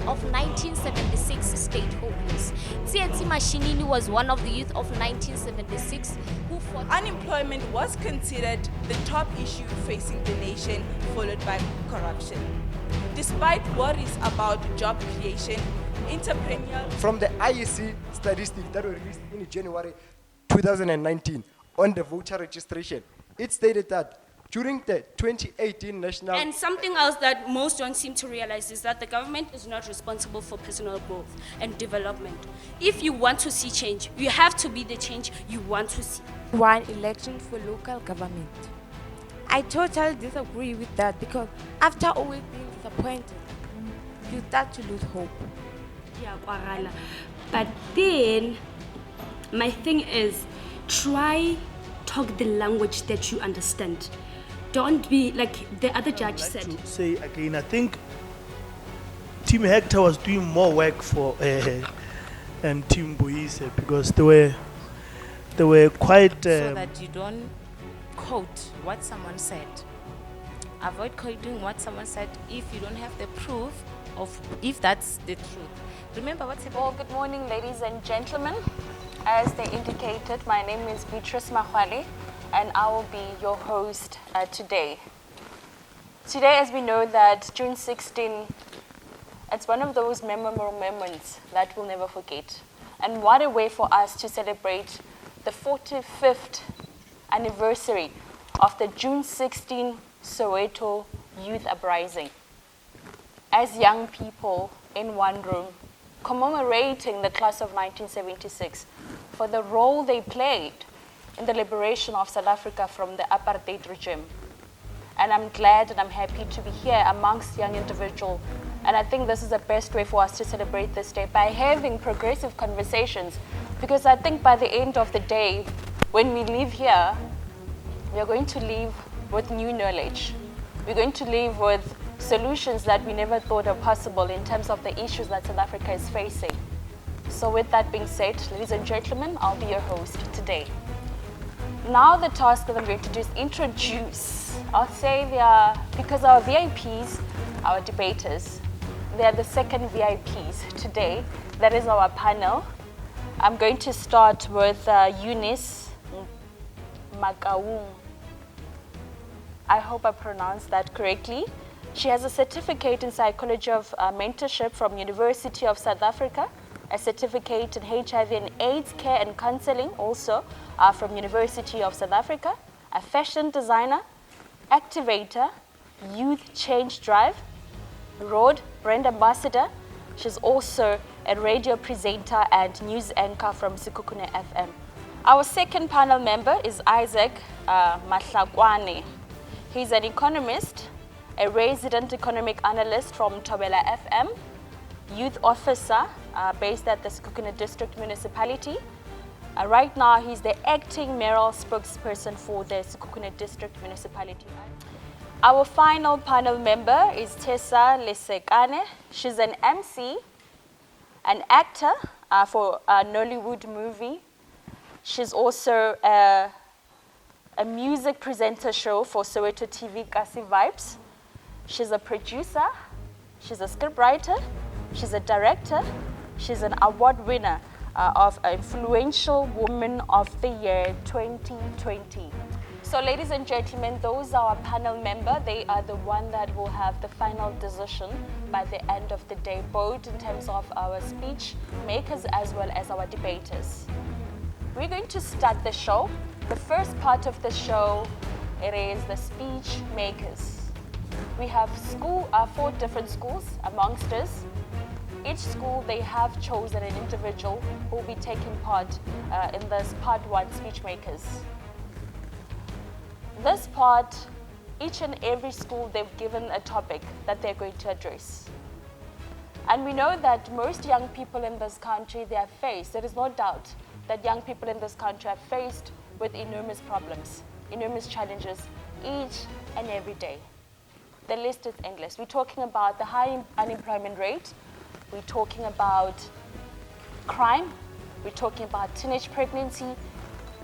of 1976 state holders. Tsietsi Mashinini was one of the youth of 1976 who fought. Unemployment was considered the top issue facing the nation, followed by corruption. Despite worries about job creation, entrepreneurial. From the IEC statistics that were released in January 2019 on the voter registration, it stated that during the 2018 national... And something else that most don't seem to realize is that the government is not responsible for personal growth and development. If you want to see change, you have to be the change you want to see. One election for local government. I totally disagree with that because after always being disappointed, you start to lose hope. Yeah, Kwarala. But then, my thing is, try talk the language that you understand. Don't be like the other judge said. To say again, I think Team Hector was doing more work for and Team Boise because they were quite. So that you don't quote what someone said. Avoid quoting what someone said if you don't have the proof of if that's the truth. Remember what's happening. Well, good morning, ladies and gentlemen. As they indicated, my name is Beatrice Makgwale, and I will be your host today. Today, as we know that June 16, it's one of those memorable moments that we'll never forget. And what a way for us to celebrate the 45th anniversary of the June 16 Soweto Youth Uprising. As young people in one room, commemorating the class of 1976 for the role they played in the liberation of South Africa from the apartheid regime. And I'm glad and I'm happy to be here amongst young individuals. And I think this is the best way for us to celebrate this day by having progressive conversations. Because I think by the end of the day, when we leave here, we're going to leave with new knowledge. We're going to leave with solutions that we never thought are possible in terms of the issues that South Africa is facing. So with that being said, ladies and gentlemen, I'll be your host today. Now the task that I'm going to do is introduce, I'll say they are, because our VIPs, our debaters, they are the second VIPs today. That is our panel. I'm going to start with Eunice Makgwale. I hope I pronounced that correctly. She has a certificate in psychology of mentorship from University of South Africa, a certificate in HIV and AIDS care and counseling also from University of South Africa, a fashion designer, activator, youth change drive, road brand ambassador. She's also a radio presenter and news anchor from Sekhukhune FM. Our second panel member is Isaac Mahlakwane. He's an economist, a resident economic analyst from Thobela FM, youth officer based at the Sekhukhune District Municipality. Right now, he's the acting mayoral spokesperson for the Sekhukhune District Municipality. Our final panel member is Tessa Lesekane. She's an MC, an actor for a Nollywood movie. She's also a music presenter show for Soweto TV Kasi Vibes. She's a producer, she's a scriptwriter, she's a director, she's an award winner of Influential Woman of the Year 2020. So ladies and gentlemen, those are our panel members. They are the one that will have the final decision by the end of the day, both in terms of our speech makers as well as our debaters. We're going to start the show. The first part of the show, it is the speech makers. We have 4 different schools amongst us. Each school, they have chosen an individual who will be taking part in this part 1 speech makers. This part, each and every school, they've given a topic that they're going to address. And we know that most young people in this country, they are faced, there is no doubt that young people in this country are faced with enormous problems, enormous challenges each and every day. The list is endless. We're talking about the high unemployment rate. We're talking about crime. We're talking about teenage pregnancy.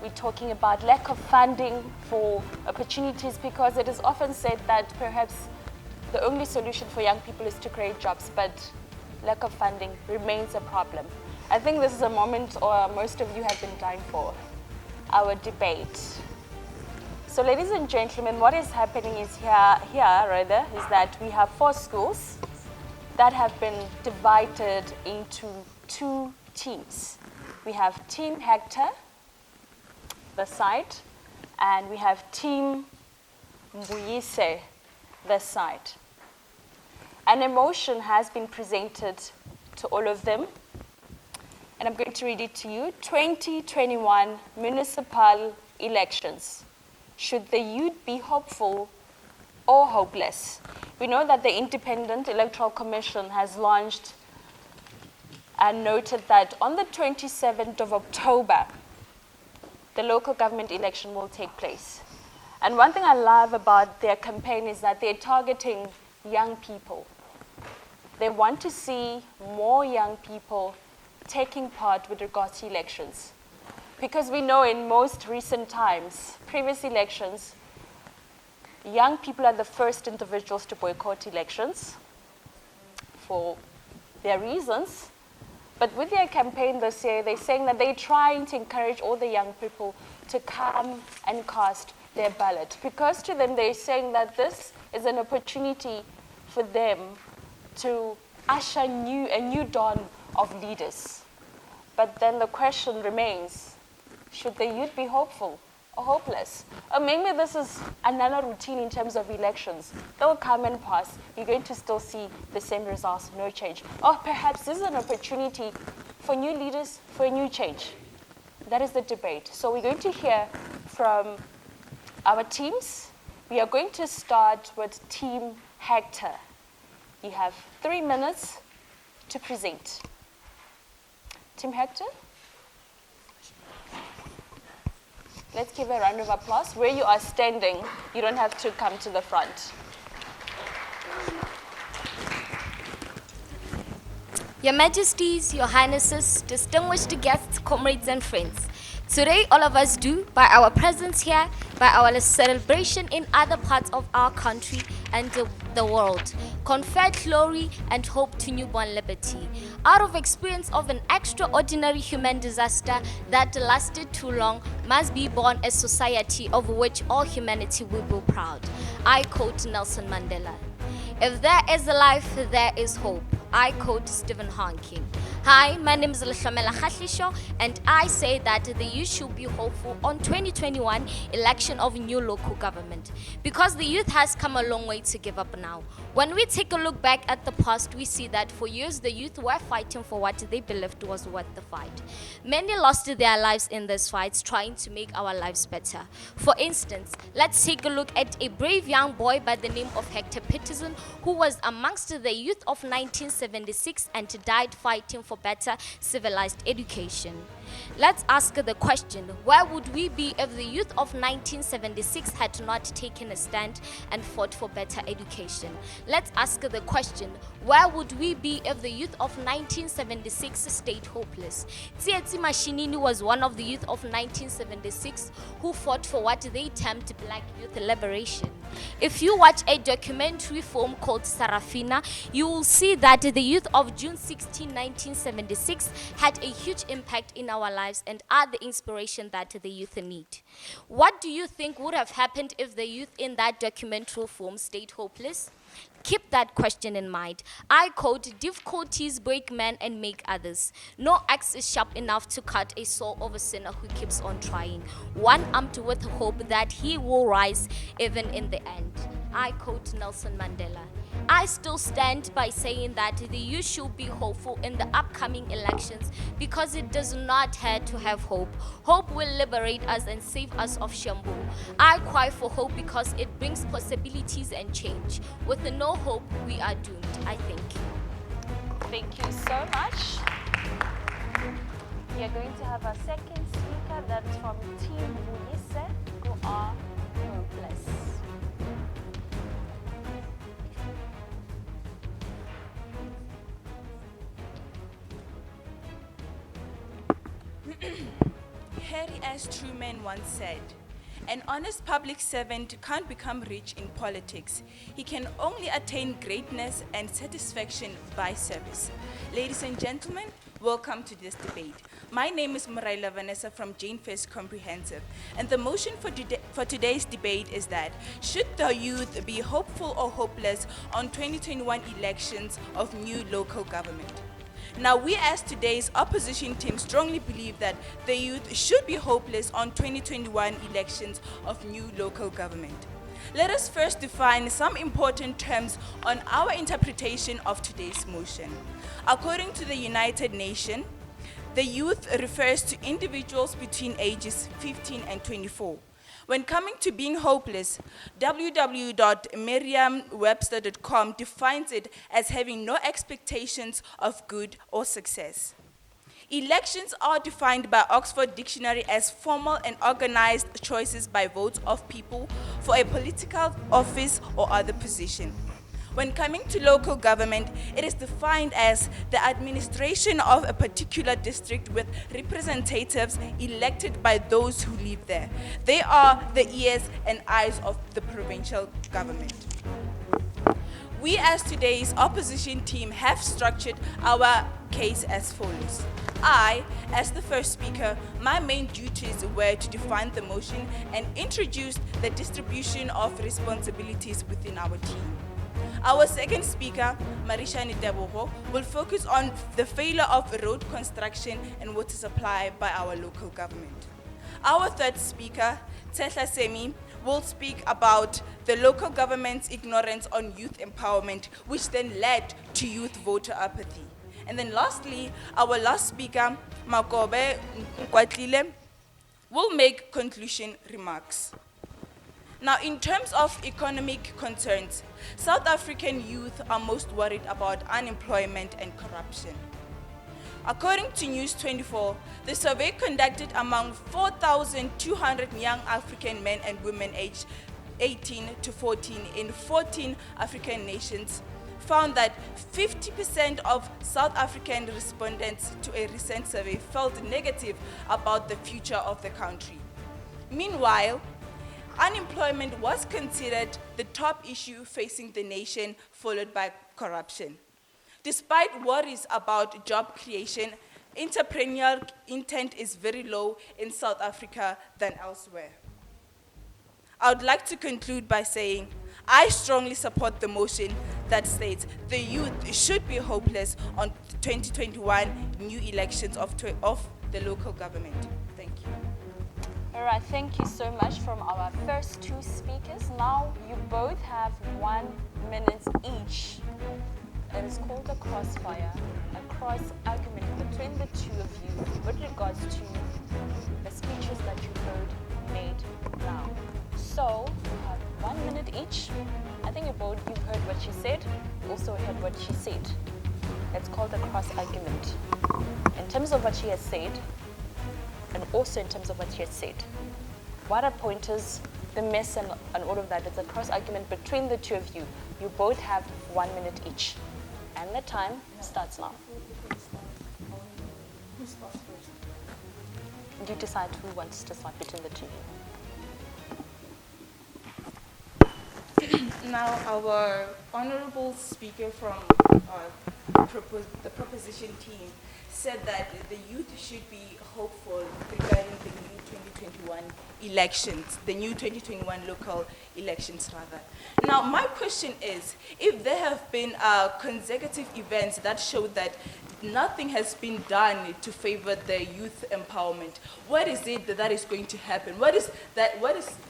We're talking about lack of funding for opportunities, because it is often said that perhaps the only solution for young people is to create jobs, but lack of funding remains a problem. I think this is a moment or most of you have been dying for, our debate. So ladies and gentlemen, what is happening is is that we have 4 schools that have been divided into 2 teams. We have Team Hector, this side, and we have Team Mbuyise, this side. An emotion has been presented to all of them, and I'm going to read it to you. 2021 Municipal Elections. Should the youth be hopeful or hopeless? We know that the Independent Electoral Commission has launched and noted that on the 27th of October, the local government election will take place. And one thing I love about their campaign is that they're targeting young people. They want to see more young people taking part with regards to elections. Because we know in most recent times, previous elections, young people are the first individuals to boycott elections for their reasons. But with their campaign this year, they're saying that they're trying to encourage all the young people to come and cast their ballot. Because to them, they're saying that this is an opportunity for them to usher a new dawn of leaders. But then the question remains, should the youth be hopeful or hopeless? Or maybe this is another routine in terms of elections. They'll come and pass. You're going to still see the same results, no change. Or perhaps this is an opportunity for new leaders, for a new change. That is the debate. So we're going to hear from our teams. We are going to start with Team Hector. You have 3 minutes to present. Team Hector? Let's give a round of applause. Where you are standing, you don't have to come to the front. Your Majesties, Your Highnesses, distinguished guests, comrades and friends. Today, all of us do, by our presence here, by our celebration in other parts of our country and the world, confer glory and hope to newborn liberty. Out of experience of an extraordinary human disaster that lasted too long, must be born a society of which all humanity will be proud. I quote Nelson Mandela. If there is life, there is hope. I quote Stephen Hawking. Hi, my name is Leshomela Khahlisho, and I say that the youth should be hopeful on 2021 election of new local government, because the youth has come a long way to give up now. When we take a look back at the past, we see that for years the youth were fighting for what they believed was worth the fight. Many lost their lives in these fights trying to make our lives better. For instance, let's take a look at a brave young boy by the name of Hector Peterson, who was amongst the youth of 1976 and died fighting for better civilized education. Let's ask the question, where would we be if the youth of 1976 had not taken a stand and fought for better education? Let's ask the question, where would we be if the youth of 1976 stayed hopeless? Tsietsi Mashinini was one of the youth of 1976 who fought for what they termed black youth liberation. If you watch a documentary film called Sarafina, you will see that the youth of June 16, 1976 had a huge impact in our lives and are the inspiration that the youth need. What do you think would have happened if the youth in that documentary film stayed hopeless? Keep that question in mind. I quote, difficulties break men and make others. No axe is sharp enough to cut a soul of a sinner who keeps on trying. One armed with hope that he will rise even in the end. I quote Nelson Mandela. I still stand by saying that the youth should be hopeful in the upcoming elections because it does not hurt to have hope. Hope will liberate us and save us of Shambu. I cry for hope because it brings possibilities and change. With no hope, we are doomed, I think. Thank you so much. We are going to have our second speaker, that's from Team Mbuyise, who are hopeless. Harry S. Truman once said, An honest public servant can't become rich in politics. He can only attain greatness and satisfaction by service. Ladies and gentlemen, welcome to this debate. My name is Muraila Vanessa from Jane First Comprehensive, and the motion for today's debate is that should the youth be hopeful or hopeless on 2021 elections of new local government? Now, we as today's opposition team strongly believe that the youth should be hopeless on 2021 elections of new local government. Let us first define some important terms on our interpretation of today's motion. According to the United Nations, the youth refers to individuals between ages 15 and 24. When coming to being hopeless, www.merriam-webster.com defines it as having no expectations of good or success. Elections are defined by Oxford Dictionary as formal and organized choices by votes of people for a political office or other position. When coming to local government, it is defined as the administration of a particular district with representatives elected by those who live there. They are the ears and eyes of the provincial government. We as today's opposition team have structured our case as follows. I, as the first speaker, my main duties were to define the motion and introduce the distribution of responsibilities within our team. Our second speaker, Marishani Deboho, will focus on the failure of road construction and water supply by our local government. Our third speaker, Tesla Semi, will speak about the local government's ignorance on youth empowerment, which then led to youth voter apathy. And then lastly, our last speaker, Makgwale, will make conclusion remarks. Now, in terms of economic concerns, South African youth are most worried about unemployment and corruption. According to News 24, the survey conducted among 4,200 young African men and women aged 18 to 14 in 14 African nations found that 50% of South African respondents to a recent survey felt negative about the future of the country. Meanwhile, unemployment was considered the top issue facing the nation, followed by corruption. Despite worries about job creation, entrepreneurial intent is very low in South Africa than elsewhere. I would like to conclude by saying, I strongly support the motion that states the youth should be hopeless on 2021 new elections of the local government. Thank you. All right, thank you so much from our first two speakers. Now you both have 1 minute each. It is called a crossfire, a cross argument between the two of you with regards to the speeches that you heard made now. So you have 1 minute each. I think you've heard what she said. You also heard what she said. It's called a cross argument. In terms of what she has said, and also in terms of what she has said, what are pointers, the mess and all of that? It's a cross argument between the two of you. You both have 1 minute each. And the time starts now. You decide who wants to start between the two of you. Now, our honorable speaker from the proposition team said that the youth should be hopeful regarding the new 2021 elections, the new 2021 local elections rather. Now, my question is, if there have been consecutive events that show that nothing has been done to favor the youth empowerment, what is it that is going to happen? What is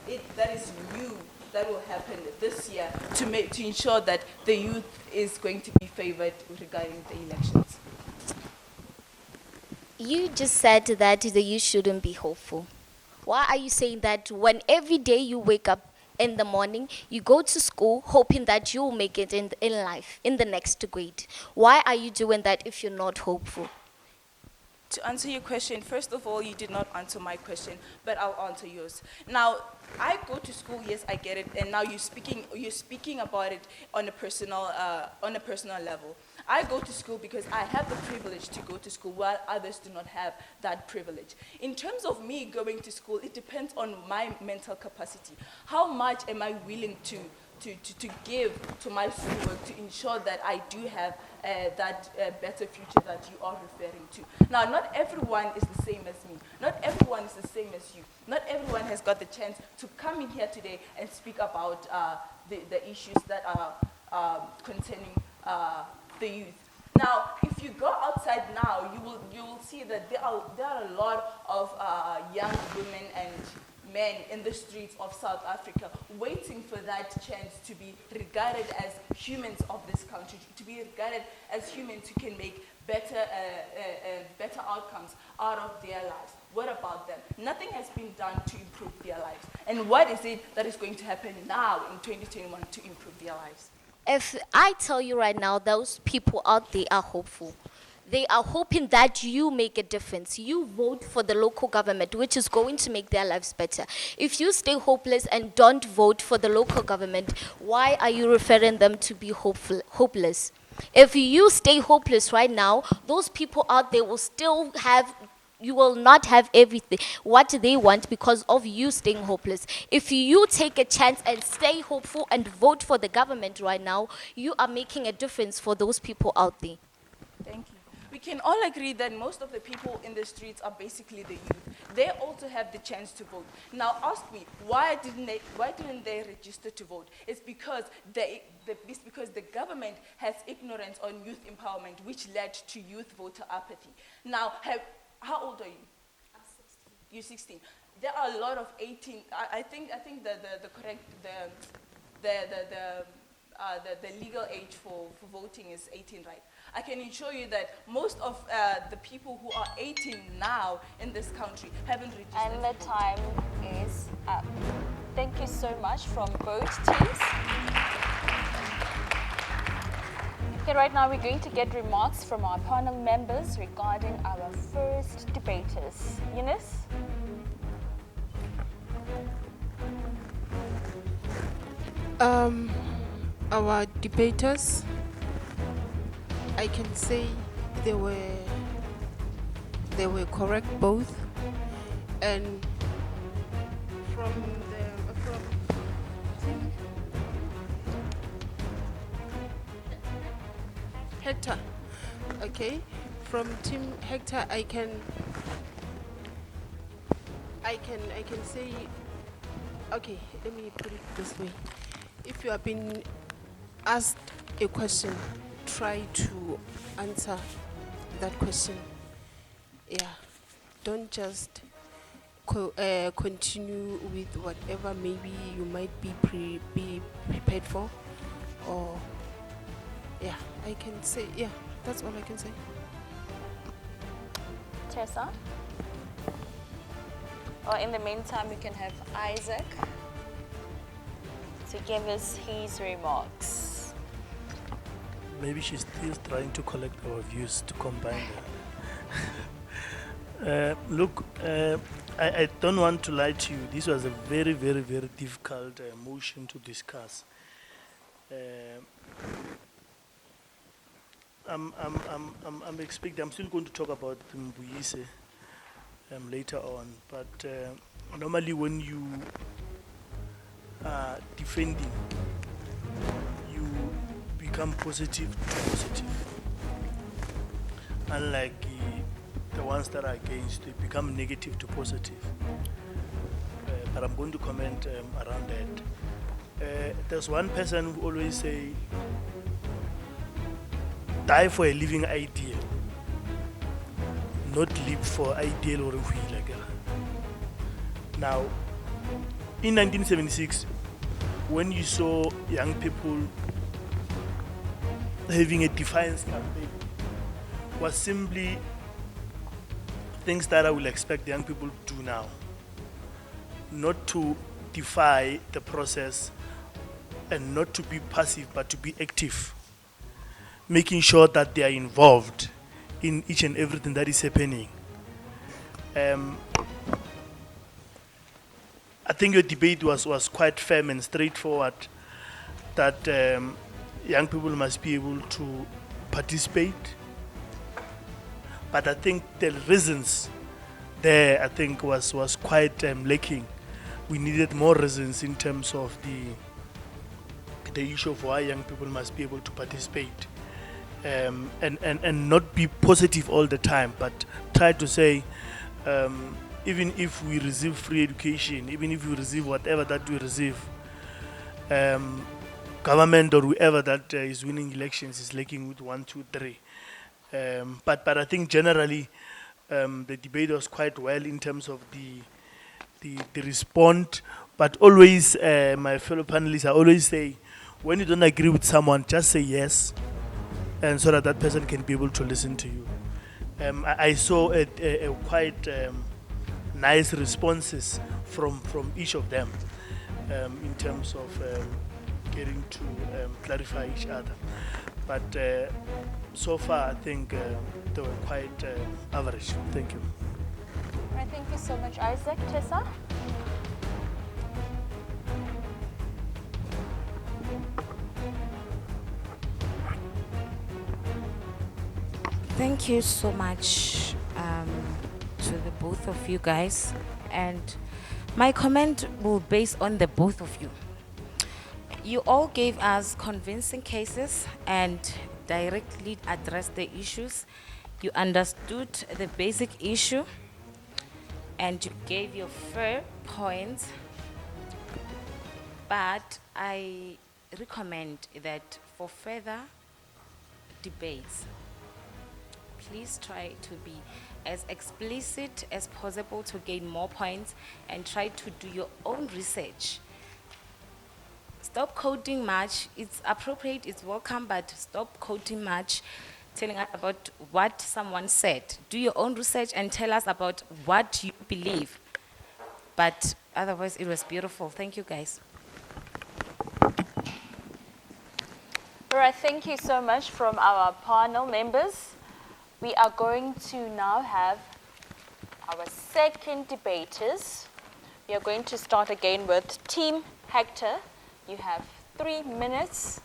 it that is new that will happen this year to ensure that the youth is going to be favored regarding the elections? You just said that the youth shouldn't be hopeful. Why are you saying that when every day you wake up in the morning, you go to school hoping that you'll make it in life, in the next grade? Why are you doing that if you're not hopeful? To answer your question, first of all, you did not answer my question, but I'll answer yours. Now, I go to school, yes, I get it, and now you're speaking about it on a personal level. I go to school because I have the privilege to go to school while others do not have that privilege. In terms of me going to school, it depends on my mental capacity. How much am I willing to give to my schoolwork to ensure that I do have that better future that you are referring to. Now, not everyone is the same as me. Not everyone is the same as you. Not everyone has got the chance to come in here today and speak about the issues that are concerning the youth. Now, if you go outside now, you will see that there are a lot of young women and men in the streets of South Africa waiting for that chance to be regarded as humans of this country, to be regarded as humans who can make better outcomes out of their lives. What about them? Nothing has been done to improve their lives. And what is it that is going to happen now in 2021 to improve their lives? If I tell you right now, those people out there are hopeful. They are hoping that you make a difference. You vote for the local government, which is going to make their lives better. If you stay hopeless and don't vote for the local government, why are you referring them to be hopeless? If you stay hopeless right now, those people out there will still have, you will not have everything, what they want because of you staying hopeless. If you take a chance and stay hopeful and vote for the government right now, you are making a difference for those people out there. Thank you. We can all agree that most of the people in the streets are basically the youth. They also have the chance to vote. Now ask me, why didn't they register to vote? It's because the government has ignorance on youth empowerment, which led to youth voter apathy. Now, how old are you? I'm 16. You're 16. There are a lot of 18. I think the legal age for voting is 18, right? I can assure you that most of the people who are 18 now in this country haven't registered. And the time is up. Thank you so much from both teams. Okay, right now we're going to get remarks from our panel members regarding our first debaters. Eunice? Our debaters, I can say they were correct both, and from Team Hector, okay, from Team Hector, I can say, okay, let me put it this way: if you have been asked a question, try to answer that question. Yeah, don't just continue with whatever maybe you might be prepared for, or yeah, I can say, yeah, that's all I can say. Tessa? Or in the meantime, we can have Isaac to give us his remarks. Maybe she's still trying to collect our views to combine them. Look, I don't want to lie to you. This was a very, very, very difficult motion to discuss. I'm still going to talk about Mbuyise later on, but normally when you are defending, you become positive to positive. Unlike the ones that are against, they become negative to positive. But I'm going to comment around that. There's one person who always say, die for a living ideal, not live for ideal or a wheel. Now, in 1976, when you saw young people having a defiance campaign, was simply things that I will expect young people to do now. Not to defy the process and not to be passive, but to be active. Making sure that they are involved in each and everything that is happening. I think your debate was quite firm and straightforward, that young people must be able to participate. But I think the reasons there, I think, was quite lacking. We needed more reasons in terms of the issue of why young people must be able to participate, and not be positive all the time, but try to say, even if we receive free education, even if we receive whatever that we receive, government or whoever that is winning elections is lacking with 1, 2, 3. But I think generally the debate was quite well in terms of the response. But always, my fellow panelists, I always say, when you don't agree with someone, just say yes, and so that that person can be able to listen to you. I saw a quite nice responses from each of them in terms of getting to clarify each other. But so far, I think they were quite average. Thank you. All right, thank you so much, Isaac. Tessa? Thank you so much to the both of you guys. And my comment will base on the both of you. You all gave us convincing cases and directly addressed the issues. You understood the basic issue and you gave your fair points. But I recommend that for further debates, please try to be as explicit as possible to gain more points and try to do your own research. Stop quoting much. It's appropriate, it's welcome, but stop quoting much, telling us about what someone said. Do your own research and tell us about what you believe. But otherwise, it was beautiful. Thank you, guys. All right, thank you so much from our panel members. We are going to now have our second debaters. We are going to start again with Team Hector. You have 3 minutes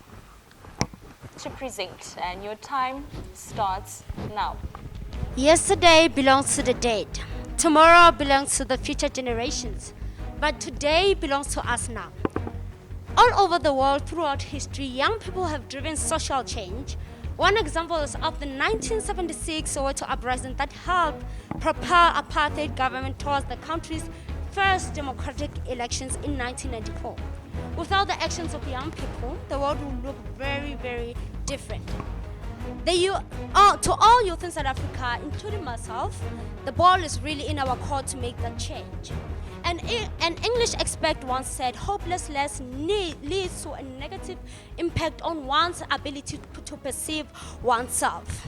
to present, and your time starts now. Yesterday belongs to the dead. Tomorrow belongs to the future generations. But today belongs to us now. All over the world throughout history, young people have driven social change. One example is of the 1976 Soweto uprising that helped propel apartheid government towards the country's first democratic elections in 1994. Without the actions of young people, the world would look very, very different. To all youth in South Africa, including myself, the ball is really in our court to make that change. An English expert once said, hopelessness leads to a negative impact on one's ability to perceive oneself.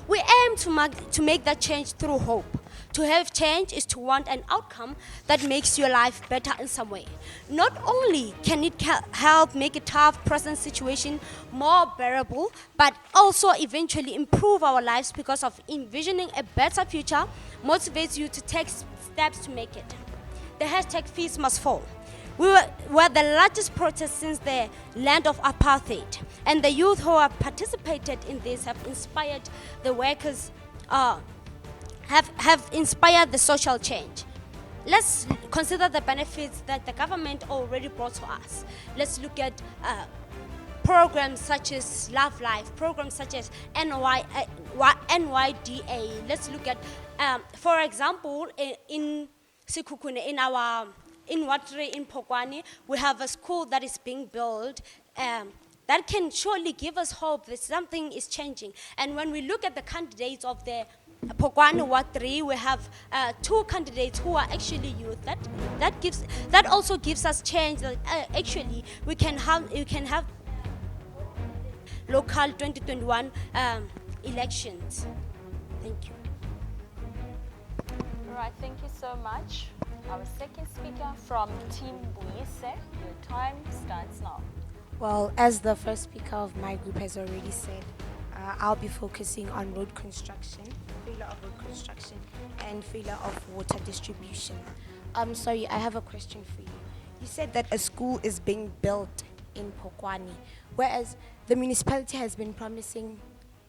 We aim to make that change through hope. To have change is to want an outcome that makes your life better in some way. Not only can it help make a tough present situation more bearable, but also eventually improve our lives because of envisioning a better future motivates you to take steps to make it. The hashtag fees must fall. We were the largest protest since the land of apartheid, and the youth who have participated in this have inspired the workers, have inspired the social change. Let's consider the benefits that the government already brought to us. Let's look at programs such as Love Life, programs such as NYDA. Let's look at, for example, in Sekhukhune, in Watri, in Pokwane, we have a school that is being built that can surely give us hope that something is changing. And when we look at the candidates of the Pokwane Watri, we have 2 candidates who are actually youth. That also gives us change. Actually, we can have local 2021 elections. Thank you. All right, thank you so much. Our second speaker from Team Buyise, your time starts now. Well, as the first speaker of my group has already said, I'll be focusing on road construction, failure of road construction, and failure of water distribution. Sorry, I have a question for you. You said that a school is being built in Pokwane, whereas the municipality has been promising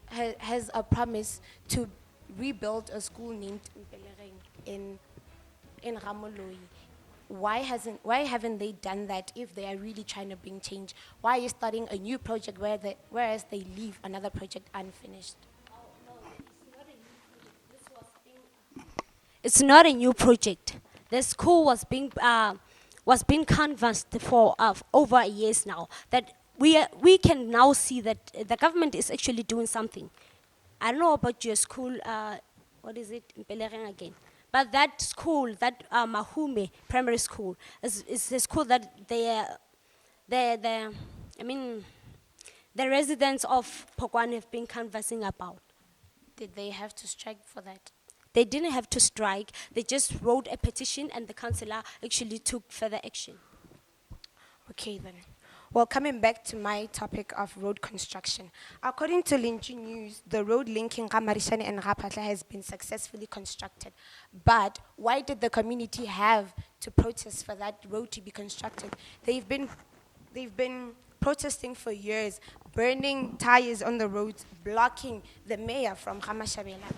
has a promise to rebuild a school named Mpelereng in Ramoloi. Why haven't they done that if they are really trying to bring change? Why are you starting a new project whereas they leave another project unfinished? It's not a new project. The school was being canvassed for over years now. That we can now see that the government is actually doing something. I don't know about your school. What is it, Mpelereng again? But that school, that Mahume Primary School, is a school that the residents of Pokwane have been canvassing about. Did they have to strike for that? They didn't have to strike. They just wrote a petition, and the councillor actually took further action. Okay then. Well, coming back to my topic of road construction. According to Linji News, the road linking Gamarishane and Rapatla has been successfully constructed. But why did the community have to protest for that road to be constructed? They've been protesting for years, burning tires on the roads, blocking the mayor from Gamashabela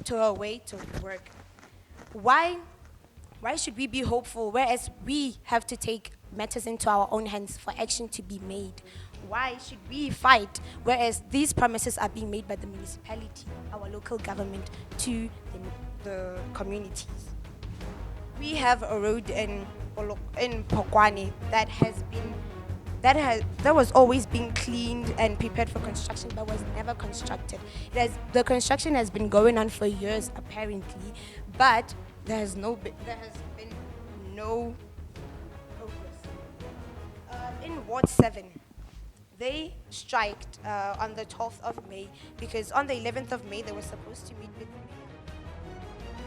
to her way to work. Why should we be hopeful whereas we have to take matters into our own hands for action to be made? Why should we fight whereas these promises are being made by the municipality, our local government, to the communities? We have a road in Pokwane that was always being cleaned and prepared for construction but was never constructed. The construction has been going on for years apparently, but there has been no progress. In Ward 7, they striked on the 12th of May because on the 11th of May they were supposed to meet with the mayor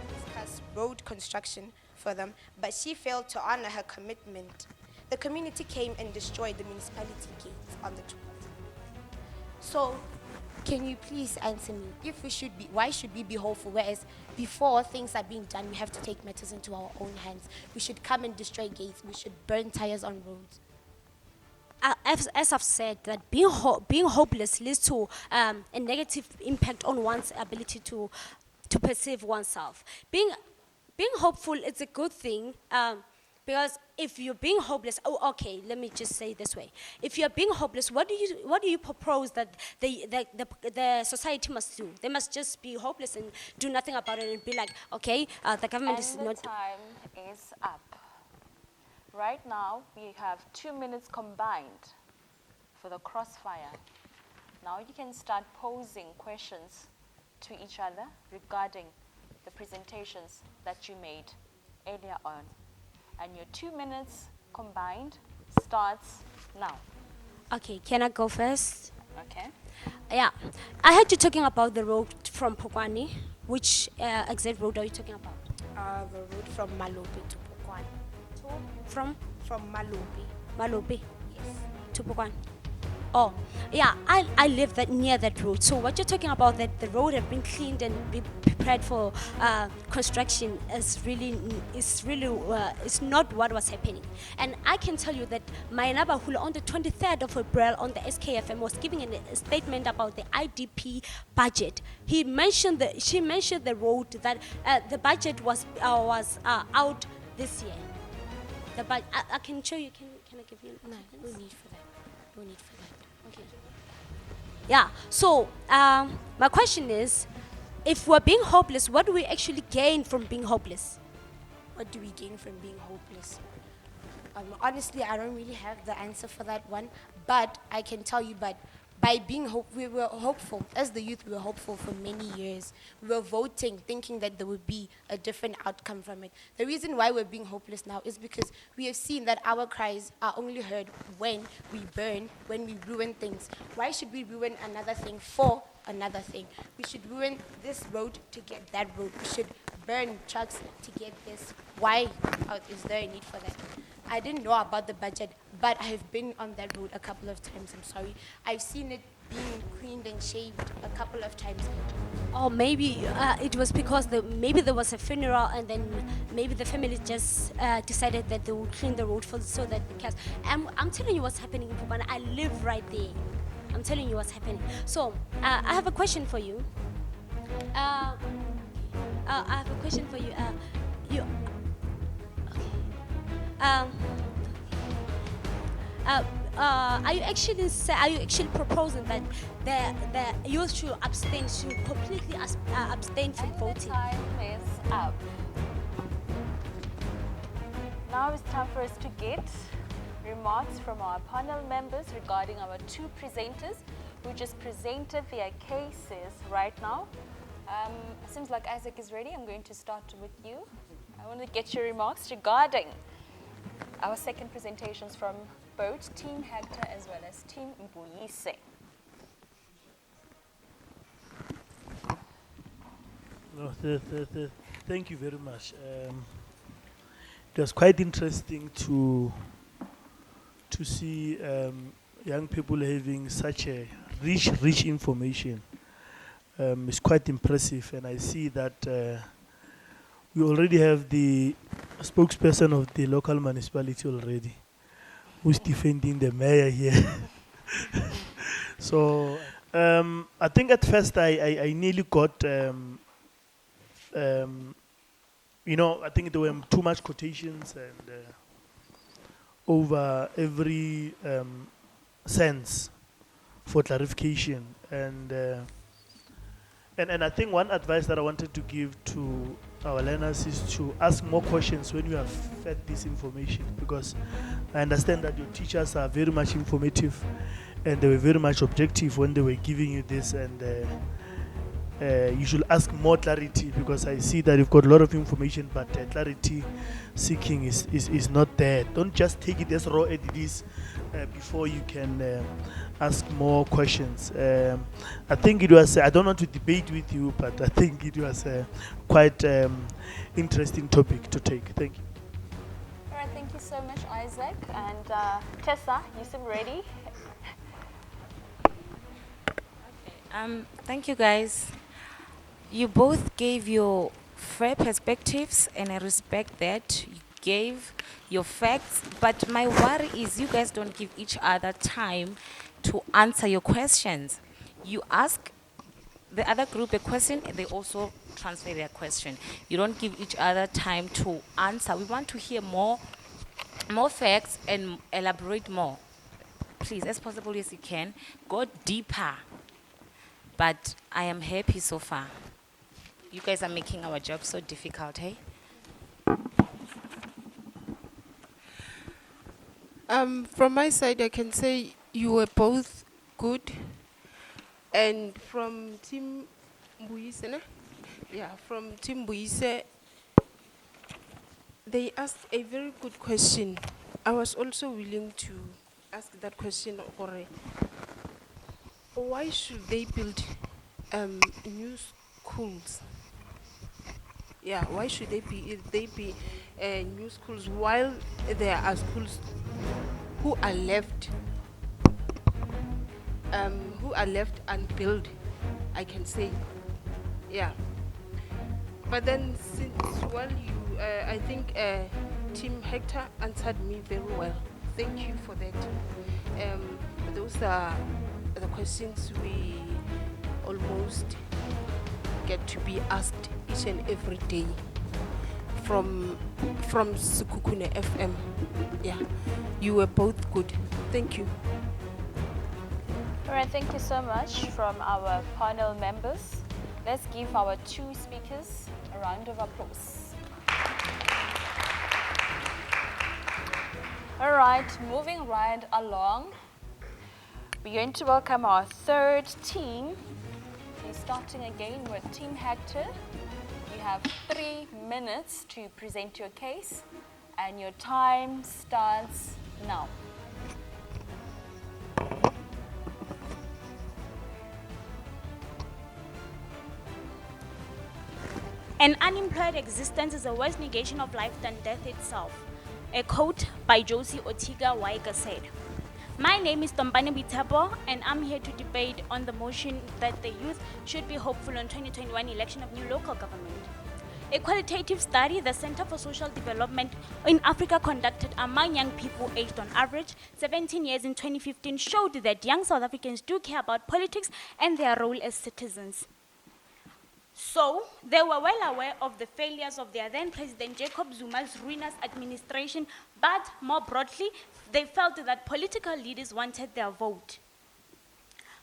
to discuss road construction for them, but she failed to honor her commitment. The community came and destroyed the municipality gates on the 12th. So, can you please answer me? Why should we be hopeful? Whereas before things are being done, we have to take matters into our own hands. We should come and destroy gates. We should burn tires on roads. As I've said, that being hopeless leads to a negative impact on one's ability to perceive oneself. Being hopeful is a good thing. Because if you're being hopeless, let me just say it this way. If you're being hopeless, what do you propose that the society must do? They must just be hopeless and do nothing about it and be like, okay, the government is And not. the time is up. Right now, we have 2 minutes combined for the crossfire. Now you can start posing questions to each other regarding the presentations that you made earlier on. And your 2 minutes combined starts now. Okay, can I go first? Okay. Yeah, I heard you talking about the road from Pokwane. Which exact road are you talking about? The road from Malope to Pokwane. From Malope. Malope Yes. to Pokwane. Oh, yeah, I live near that road. So what you're talking about, that the road have been cleaned and be prepared for construction is not what was happening. And I can tell you that my neighbor who on the 23rd of April on the SKFM was giving a statement about the IDP budget. She mentioned the road that the budget was out this year. I can show you. Can I give you? No need for that. No need for that. Okay. Yeah, so my question is, if we're being hopeless, what do we actually gain from being hopeless? What do we gain from being hopeless? Honestly, I don't really have the answer for that one, but I can tell you, by being we were hopeful. As the youth, we were hopeful for many years. We were voting, thinking that there would be a different outcome from it. The reason why we're being hopeless now is because we have seen that our cries are only heard when we burn, when we ruin things. Why should we ruin another thing for another thing? We should ruin this road to get that road. We should burn trucks to get this. Why is there a need for that? I didn't know about the budget, but I have been on that road a couple of times. I'm sorry. I've seen it being cleaned and shaved a couple of times. Or maybe it was because maybe there was a funeral and then maybe the family just decided that they would clean the road so that because I'm telling you what's happening in Pokwane. I live right there. I'm telling you what's happening. So, I have a question for you. I have a question for you. You. Okay. Are you actually proposing that the youth should completely abstain from And the voting? time is up. Now it's time for us to get remarks from our panel members regarding our two presenters who just presented their cases right now. Seems like Isaac is ready. I'm going to start with you. I want to get your remarks regarding our second presentations from both Team Hector as well as Team Mbuyise. No, thank you very much. It was quite interesting to see young people having such a rich information. It's quite impressive, and I see that we already have the spokesperson of the local municipality already, who's defending the mayor here. So I think at first I nearly got, I think there were too much quotations and over every sense for clarification. And I think one advice that I wanted to give to our learners is to ask more questions when you have fed this information, because I understand that your teachers are very much informative and they were very much objective when they were giving you this, and you should ask more clarity, because I see that you've got a lot of information but clarity seeking is not there. Don't just take it as raw as it is before you can ask more questions. I think it was, I don't want to debate with you, but I think it was a quite interesting topic to take. Thank you. All right, thank you so much, Isaac. And Tessa, you seem ready. Thank you, guys. You both gave your fair perspectives, and I respect that. You gave your facts, but my worry is you guys don't give each other time to answer your questions. You ask the other group a question, and they also transfer their question. You don't give each other time to answer. We want to hear more facts and elaborate more. Please, as possible as you can, go deeper. But I am happy so far. You guys are making our job so difficult, hey? From my side, I can say you were both good. And from Team Mbuyise, ne? Yeah, from Team Mbuyise, they asked a very good question. I was also willing to ask that question, Ore. Why should they build new schools? Yeah, why should they be new schools while there are schools who are left unbuilt, I can say. Yeah. But then since you I think Team Hector answered me very well. Thank you for that. Those are the questions we almost get to be asked each and every day from Sukukune FM. Yeah, you were both good. Thank you. All right, thank you so much from our panel members. Let's give our two speakers a round of applause. All right, moving right along, we're going to welcome our third team. We're starting again with Team Hector. You have 3 minutes to present your case, and your time starts now. An unemployed existence is a worse negation of life than death itself. A quote by Josie Otiga Waiga said. My name is Tombani Bitepo, and I'm here to debate on the motion that the youth should be hopeful on 2021 election of new local government. A qualitative study the Center for Social Development in Africa conducted among young people aged on average 17 years in 2015 showed that young South Africans do care about politics and their role as citizens. So, they were well aware of the failures of their then President Jacob Zuma's ruinous administration, but more broadly, they felt that political leaders wanted their vote.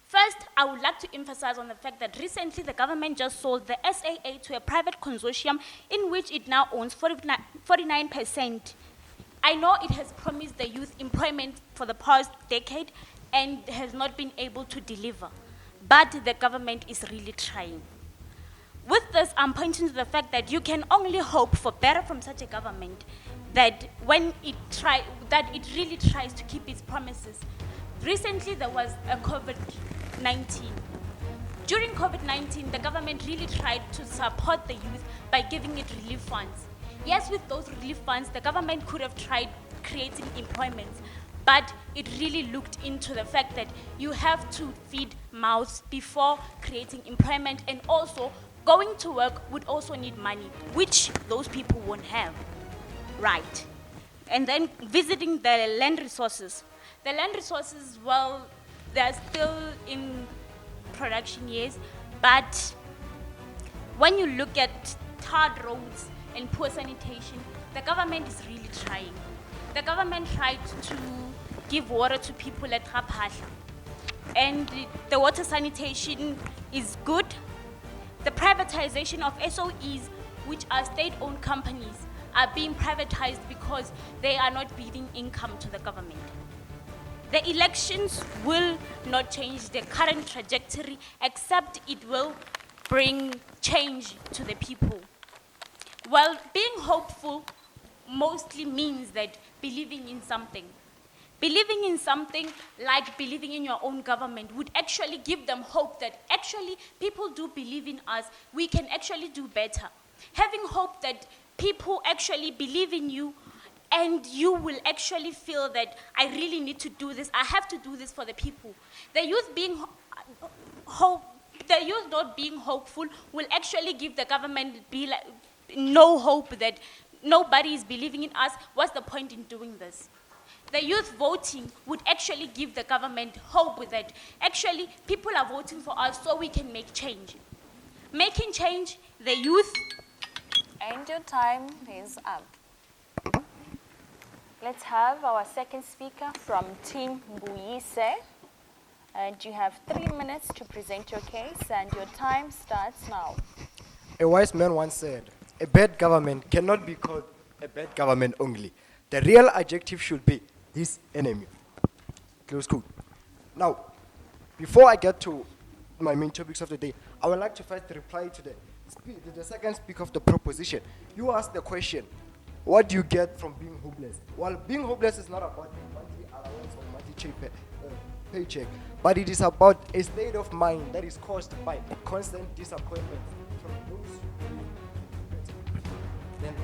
First, I would like to emphasize on the fact that recently the government just sold the SAA to a private consortium in which it now owns 49%. I know it has promised the youth employment for the past decade and has not been able to deliver, but the government is really trying. With this, I'm pointing to the fact that you can only hope for better from such a government, that when it really tries to keep its promises. Recently, there was a COVID-19. During COVID-19, the government really tried to support the youth by giving it relief funds. Yes, with those relief funds, the government could have tried creating employment, but it really looked into the fact that you have to feed mouths before creating employment, and also going to work would also need money, which those people won't have. Right. And then visiting the land resources. The land resources, well, they're still in production years, but when you look at tarred roads and poor sanitation, the government is really trying. The government tried to give water to people at Rapahla, and the water sanitation is good. The privatization of SOEs, which are state-owned companies, are being privatized because they are not bringing income to the government. The elections will not change the current trajectory, except it will bring change to the people. Well, being hopeful mostly means that believing in something. Believing in something like believing in your own government would actually give them hope that actually people do believe in us, we can actually do better. Having hope that people actually believe in you, and you will actually feel that I really need to do this, I have to do this for the people. The youth not being hopeful will actually give the government no hope, that nobody is believing in us. What's the point in doing this? The youth voting would actually give the government hope that actually people are voting for us so we can make change. Making change, the youth. And your time is up. Let's have our second speaker from Team Mbuyise. And you have 3 minutes to present your case, and your time starts now. A wise man once said, a bad government cannot be called a bad government only. The real adjective should be his enemy. Close quote. Now, before I get to my main topics of the day, I would like to first reply to the second speaker of the proposition. You asked the question, what do you get from being hopeless? Well, being hopeless is not about a monthly allowance or monthly paycheck, but it is about a state of mind that is caused by constant disappointment from those who. Then,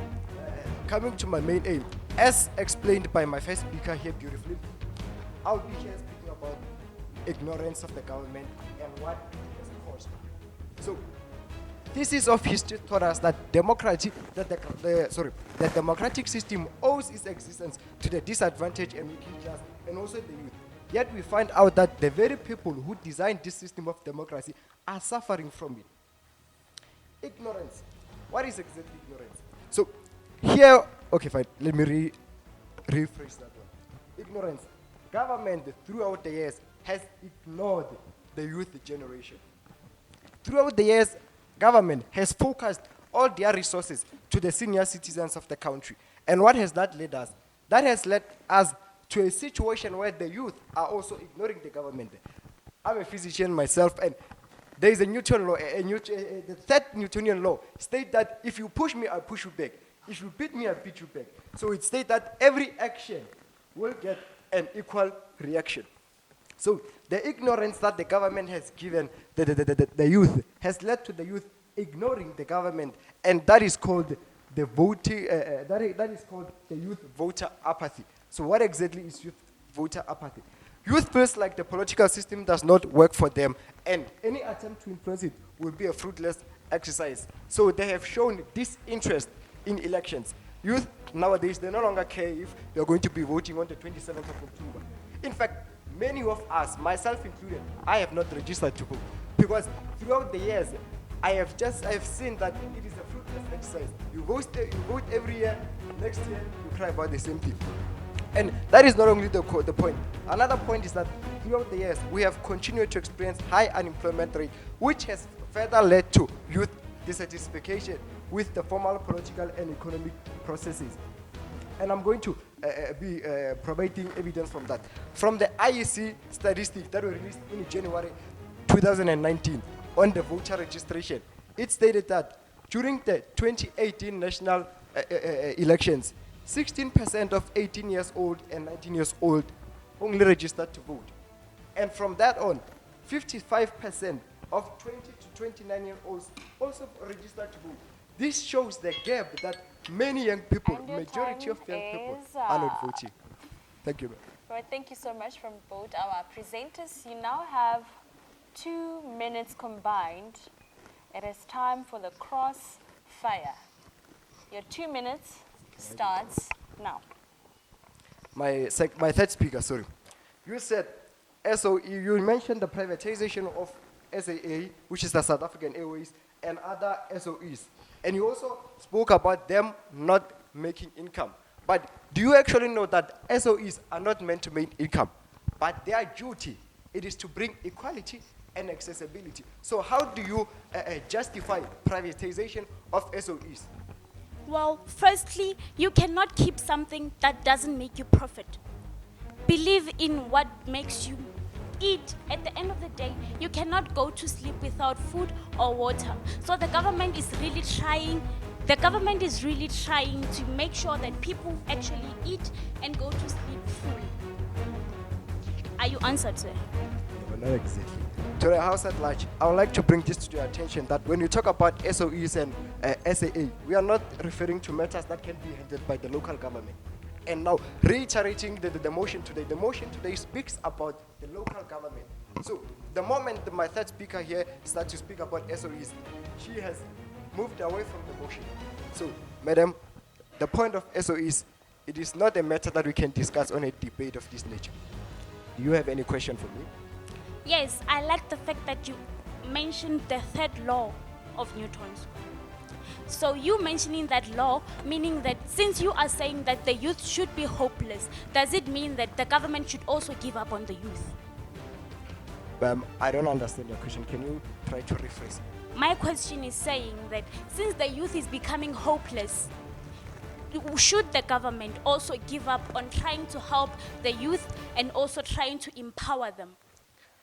coming to my main aim, as explained by my first speaker here beautifully, I'll be here speaking about ignorance of the government and what it has caused. So, thesis of history taught us that the democratic system owes its existence to the disadvantaged and working class and also the youth. Yet we find out that the very people who designed this system of democracy are suffering from it. Ignorance. What is exactly ignorance? So here, okay, fine, let me rephrase that one. Ignorance. Government throughout the years has ignored the youth generation. Throughout the years, government has focused all their resources to the senior citizens of the country. And what has that led us? That has led us to a situation where the youth are also ignoring the government. I'm a physician myself, and there is a Newton law, the third Newtonian law states that if you push me, I'll push you back. If you beat me, I'll beat you back. So it states that every action will get an equal reaction. So the ignorance that the government has given the youth has led to the youth ignoring the government, and that is called the voting. That is called the youth voter apathy. So what exactly is youth voter apathy? Youth feels like the political system does not work for them, and any attempt to influence it will be a fruitless exercise. So they have shown this interest in elections. Youth nowadays, they no longer care if they're going to be voting on the 27th of October. In fact, many of us, myself included, I have not registered to vote because throughout the years, I have seen that it is a fruitless exercise. You vote every year, next year you cry about the same thing. And that is not only the point. Another point is that throughout the years, we have continued to experience high unemployment rate, which has further led to youth dissatisfaction with the formal political and economic processes. And I'm going to be providing evidence from that. From the IEC statistics that were released in January 2019 on the voter registration, it stated that during the 2018 national elections, 16% of 18 years old and 19 years old only registered to vote. And from that on, 55% of 20 to 29-year-olds also registered to vote. This shows the gap that many young people, And your majority of time young people, is are not voting. Thank you, ma'am. Right, thank you so much from both our presenters. You now have 2 minutes combined. It is time for the crossfire. Your 2 minutes starts now. My third speaker, sorry. You said SOE, you mentioned the privatization of SAA, which is the South African Airways, and other SOEs. And you also spoke about them not making income. But do you actually know that SOEs are not meant to make income? But their duty, it is to bring equality and accessibility. So how do you justify privatization of SOEs? Well, firstly, you cannot keep something that doesn't make you profit. Believe in what makes you eat. At the end of the day, you cannot go to sleep without food or water. So the government is really trying to make sure that people actually eat and go to sleep fully. Are you answered, sir? No, not exactly. To the House at large, I would like to bring this to your attention that when you talk about SOEs and SAA, we are not referring to matters that can be handled by the local government. And now, reiterating the motion today speaks about the local government. So, the moment my third speaker here starts to speak about SOEs, she has moved away from the motion. So, madam, the point of SOEs, it is not a matter that we can discuss on a debate of this nature. Do you have any question for me? Yes, I like the fact that you mentioned the third law of Newton's. So you mentioning that law, meaning that since you are saying that the youth should be hopeless, does it mean that the government should also give up on the youth? I don't understand your question. Can you try to rephrase? My question is saying that since the youth is becoming hopeless, should the government also give up on trying to help the youth and also trying to empower them?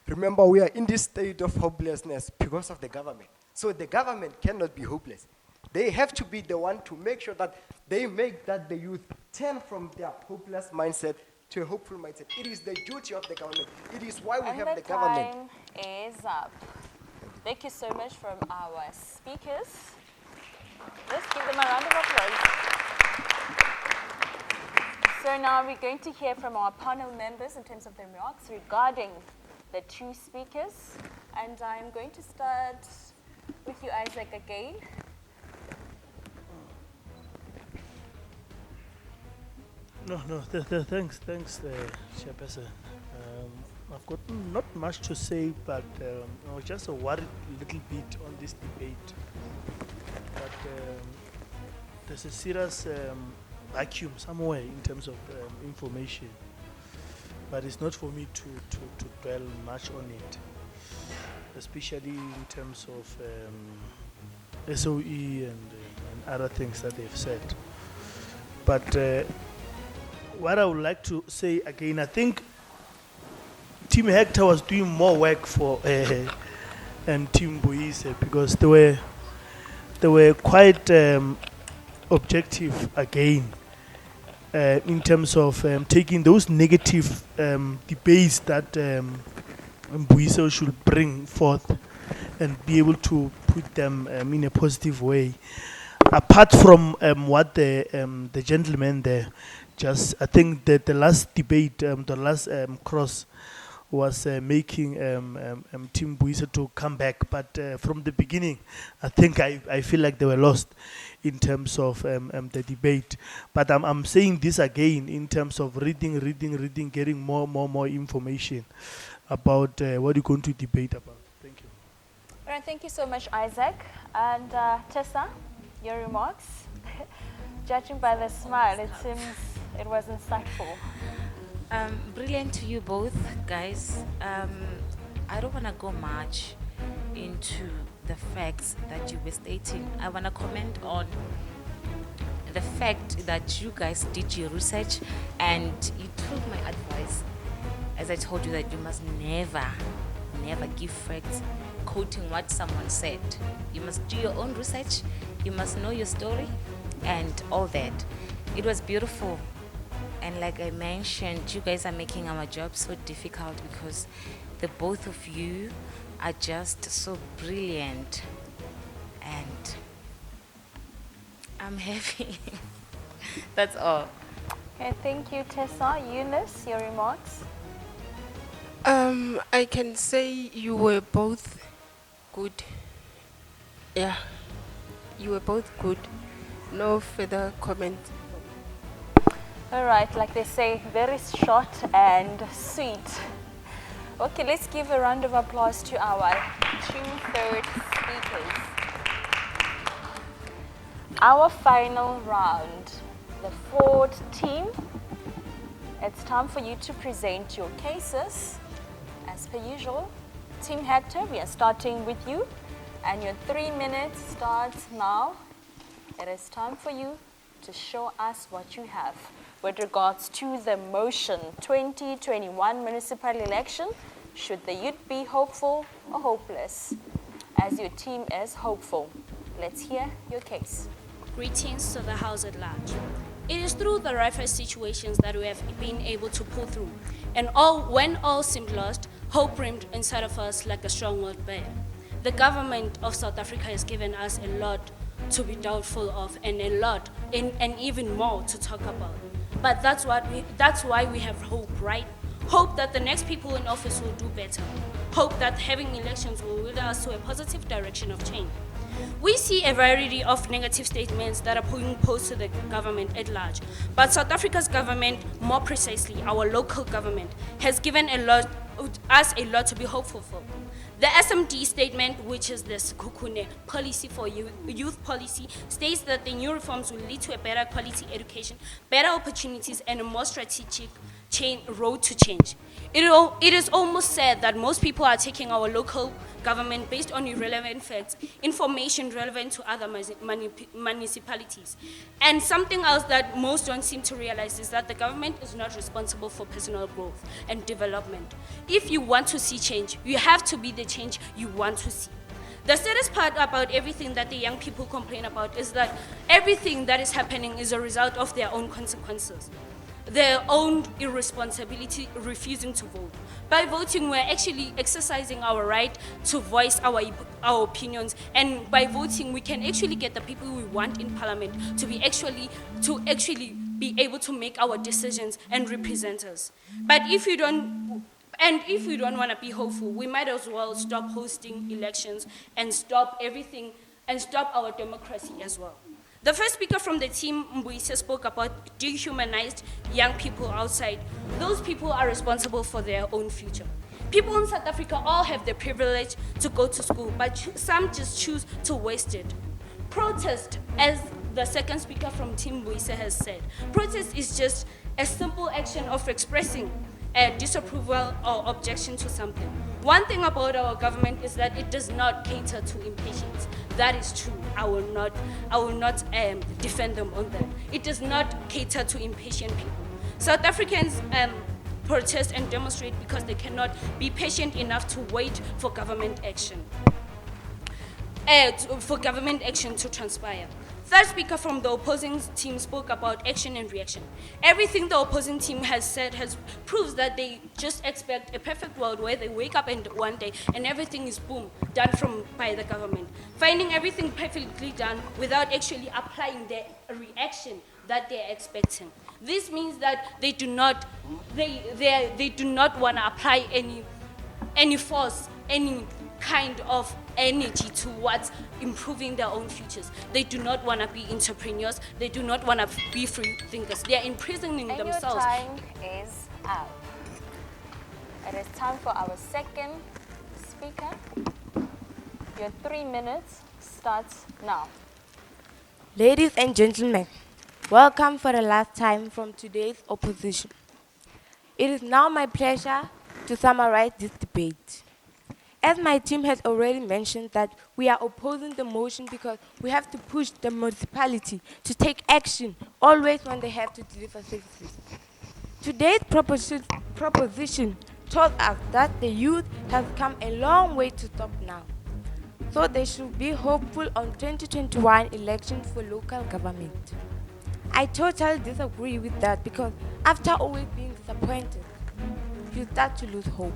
Remember, we are in this state of hopelessness because of the government. So the government cannot be hopeless. They have to be the one to make sure that they make that the youth turn from their hopeless mindset to a hopeful mindset. It is the duty of the government. It is why we have the government. Time is up. Thank you so much from our speakers. Let's give them a round of applause. So now we're going to hear from our panel members in terms of their remarks regarding the 2 speakers. And I'm going to start with you, Isaac, again. Thanks, Chairperson. I've got not much to say, but I was just worried a little bit on this debate. But there's a serious vacuum somewhere in terms of information. But it's not for me to dwell much on it, especially in terms of SOE and other things that they've said. But what I would like to say again, I think Team Hector was doing more work for and Team Boise because they were quite objective again in terms of taking those negative debates that Boise should bring forth and be able to put them in a positive way. Apart from what the gentleman there, just I think that the last debate, the last cross was making Team Buisa to come back. But from the beginning, I think I feel like they were lost in terms of the debate. But I'm saying this again in terms of reading, getting more information about what you're going to debate about. Thank you. All right, thank you so much, Isaac. And Tessa, your remarks? Judging by the smile, it seems it was insightful. Brilliant to you both, guys. I don't want to go much into the facts that you were stating. I want to comment on the fact that you guys did your research and you took my advice. As I told you that you must never give facts quoting what someone said. You must do your own research. You must know your story and all that. It was beautiful. And like I mentioned, you guys are making our job so difficult because the both of you are just so brilliant. And I'm happy. That's all. Okay, thank you, Tessa. Eunice, your remarks? I can say you were both good. Yeah, you were both good. No further comment. All right, like they say, very short and sweet. Okay, let's give a round of applause to our two-third speakers. Our final round, the fourth team. It's time for you to present your cases. As per usual, Team Hector, we are starting with you, and your 3 minutes starts now. It is time for you to show us what you have with regards to the motion 2021 municipal election. Should the youth be hopeful or hopeless? As your team is hopeful, let's hear your case. Greetings to the House at large. It is through the roughest situations that we have been able to pull through. And when all seemed lost, hope brimmed inside of us like a strong-willed bear. The government of South Africa has given us a lot to be doubtful of and a lot and even more to talk about. But that's why we have hope, right? Hope that the next people in office will do better. Hope that having elections will lead us to a positive direction of change. We see a variety of negative statements that are being posed to the government at large. But South Africa's government, more precisely our local government, has given us a lot to be hopeful for. The SMD statement, which is the Sekhukhune policy for youth policy, states that the new reforms will lead to a better quality education, better opportunities, and a more strategic road to change. It is almost said that most people are taking our local government based on irrelevant facts, information relevant to other municipalities. And something else that most don't seem to realize is that the government is not responsible for personal growth and development. If you want to see change, you have to be the change you want to see. The saddest part about everything that the young people complain about is that everything that is happening is a result of their own consequences. Their own irresponsibility, refusing to vote. By voting, we're actually exercising our right to voice our opinions, and by voting, we can actually get the people we want in parliament to actually be able to make our decisions and represent us. But if we don't want to be hopeful, we might as well stop hosting elections and stop everything and stop our democracy as well. The first speaker from the team, Mbuise, spoke about dehumanized young people outside. Those people are responsible for their own future. People in South Africa all have the privilege to go to school, but some just choose to waste it. Protest, as the second speaker from Team Mbuise has said, protest is just a simple action of expressing a disapproval or objection to something. One thing about our government is that it does not cater to impatience. That is true. I will not defend them on that. It does not cater to impatient people. South Africans protest and demonstrate because they cannot be patient enough to wait for government action. To transpire. Third speaker from the opposing team spoke about action and reaction. Everything the opposing team has said proves that they just expect a perfect world where they wake up and one day and everything is boom, done by the government. Finding everything perfectly done without actually applying the reaction that they're expecting. This means that they do not want to apply any force, any kind of energy towards improving their own futures. They do not want to be entrepreneurs. They do not want to be free thinkers. They are imprisoning And your themselves. time is up. It is time for our second speaker. Your 3 minutes starts now. Ladies and gentlemen, welcome for the last time from today's opposition. It is now my pleasure to summarize this debate. As my team has already mentioned that we are opposing the motion because we have to push the municipality to take action always when they have to deliver services. Today's proposition told us that the youth has come a long way to stop now. So they should be hopeful on 2021 elections for local government. I totally disagree with that because after always being disappointed, you start to lose hope.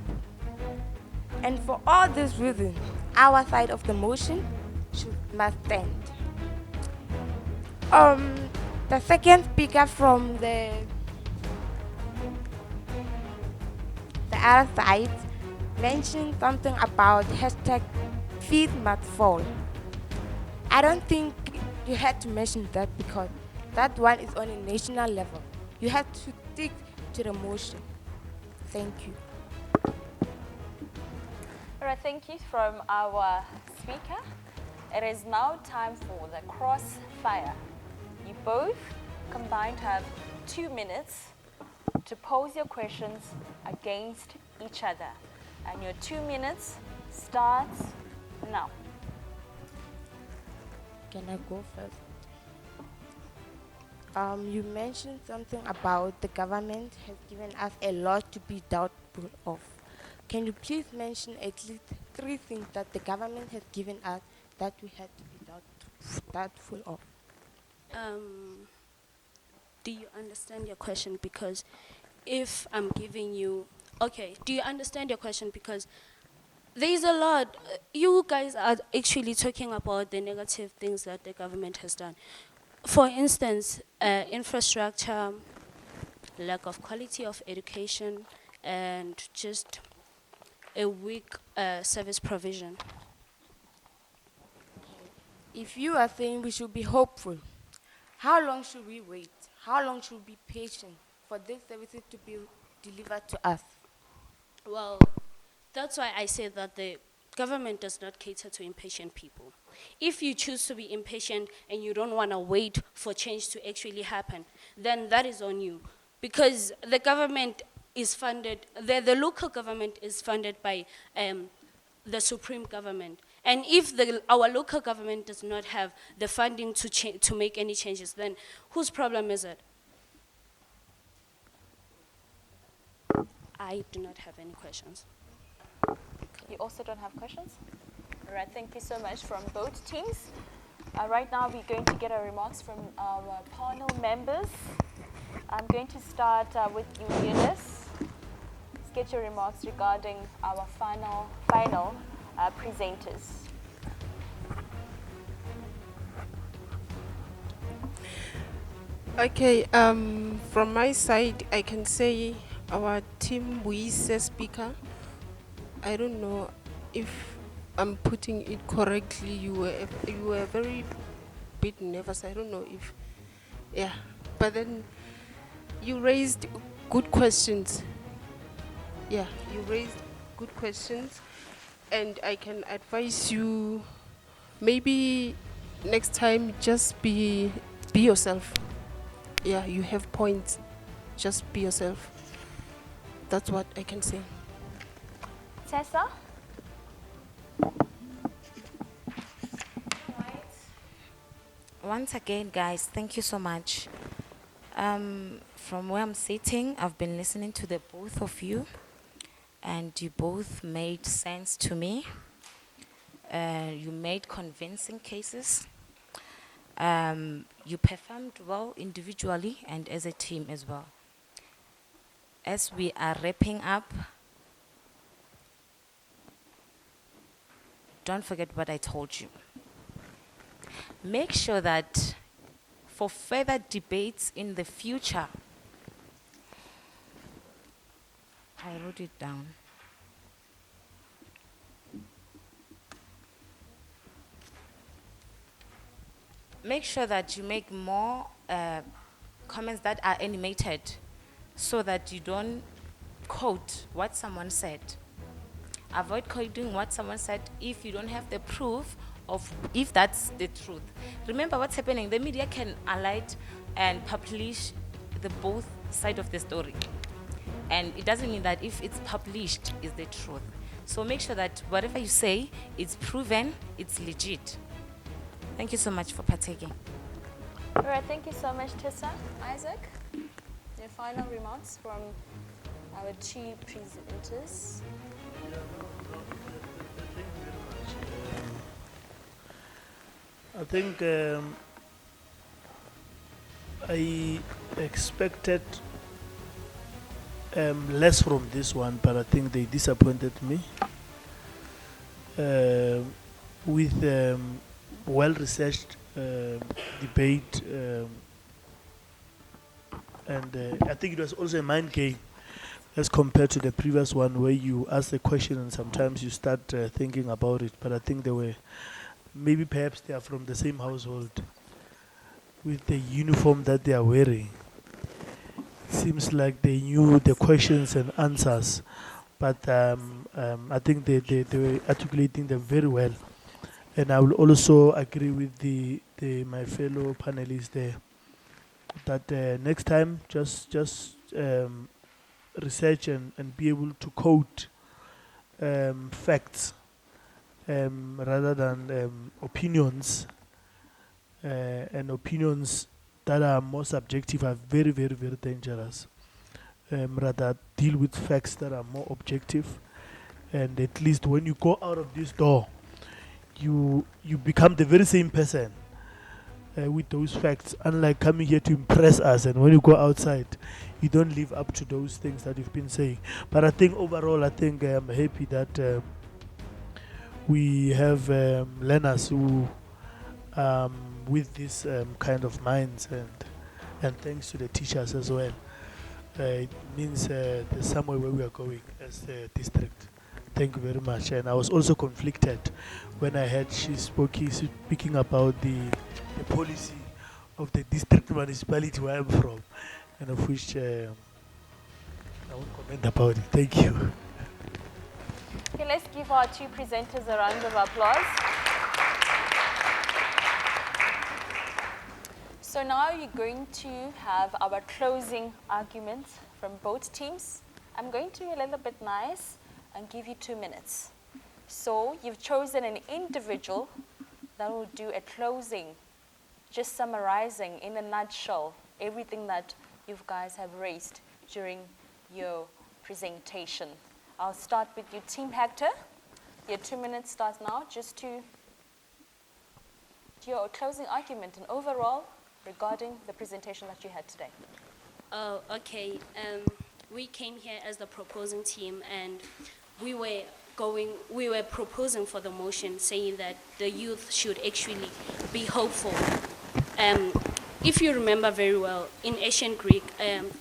And for all these reasons, our side of the motion must stand. The second speaker from the other side mentioned something about hashtag fees must fall. I don't think you had to mention that because that one is on a national level. You have to stick to the motion. Thank you. All right, thank you from our speaker. It is now time for the crossfire. You both combined have 2 minutes to pose your questions against each other. And your 2 minutes starts now. Can I go first? You mentioned something about the government has given us a lot to be doubtful of. Can you please mention at least 3 things that the government has given us that we had to be doubtful of? Do you understand your question? Because if I'm giving you, okay, do you understand your question? Because there's a lot. You guys are actually talking about the negative things that the government has done. For instance, infrastructure, lack of quality of education, and just a weak service provision. If you are saying we should be hopeful, how long should we wait? How long should we be patient for these services to be delivered to us? Well, that's why I say that the government does not cater to impatient people. If you choose to be impatient and you don't want to wait for change to actually happen, then that is on you. Because the government is funded, the local government is funded by the supreme government. And if our local government does not have the funding to make any changes, then whose problem is it? I do not have any questions. You also don't have questions? All right, thank you so much from both teams. Right now, we're going to get our remarks from our panel members. I'm going to start with you, Eunice. Let's get your remarks regarding our final presenters. Okay, from my side, I can say our team Muise speaker, I don't know if I'm putting it correctly. You were very bit nervous. I don't know if, yeah. But then you raised good questions. Yeah, you raised good questions, and I can advise you, maybe next time just be yourself. Yeah, you have points. Just be yourself. That's what I can say. Tessa? Once again, guys, thank you so much. From where I'm sitting, I've been listening to the both of you, and you both made sense to me. You made convincing cases. You performed well individually and as a team as well. As we are wrapping up, don't forget what I told you. Make sure that for further debates in the future, I wrote it down. Make sure that you make more comments that are animated so that you don't quote what someone said. Avoid quoting what someone said if you don't have the proof of if that's the truth. Remember what's happening. The media can alight and publish the both side of the story. And it doesn't mean that if it's published is the truth. So make sure that whatever you say, it's proven, it's legit. Thank you so much for partaking. All right, thank you so much, Tessa. Isaac, your final remarks from our two presenters. I think I expected less from this one, but I think they disappointed me. With well-researched debate, and I think it was also a mind game as compared to the previous one where you ask a question and sometimes you start thinking about it. But I think they were, maybe perhaps they are from the same household with the uniform that they are wearing. Seems like they knew the questions and answers, but I think they were articulating them very well. And I will also agree with my fellow panelists there that next time just research and be able to quote facts rather than opinions, and opinions that are more subjective are very, very, very dangerous. Rather deal with facts that are more objective, and at least when you go out of this door, you become the very same person with those facts, unlike coming here to impress us, and when you go outside you don't live up to those things that you've been saying. But I think overall, I think I'm happy that we have learners who with this kind of minds, and thanks to the teachers as well. It means there's somewhere where we are going as a district. Thank you very much. And I was also conflicted when I heard she's speaking about the policy of the district municipality where I'm from, and of which I won't comment about it. Thank you. Okay, let's give our two presenters a round of applause. So now you're going to have our closing arguments from both teams. I'm going to be a little bit nice and give you 2 minutes. So you've chosen an individual that will do a closing, just summarizing in a nutshell everything that you guys have raised during your presentation. I'll start with you, Team Hector. Your 2 minutes starts now, just to do your closing argument and overall regarding the presentation that you had today. Oh, okay. We came here as the proposing team, and we were proposing for the motion, saying that the youth should actually be hopeful. If you remember very well, in ancient Greek,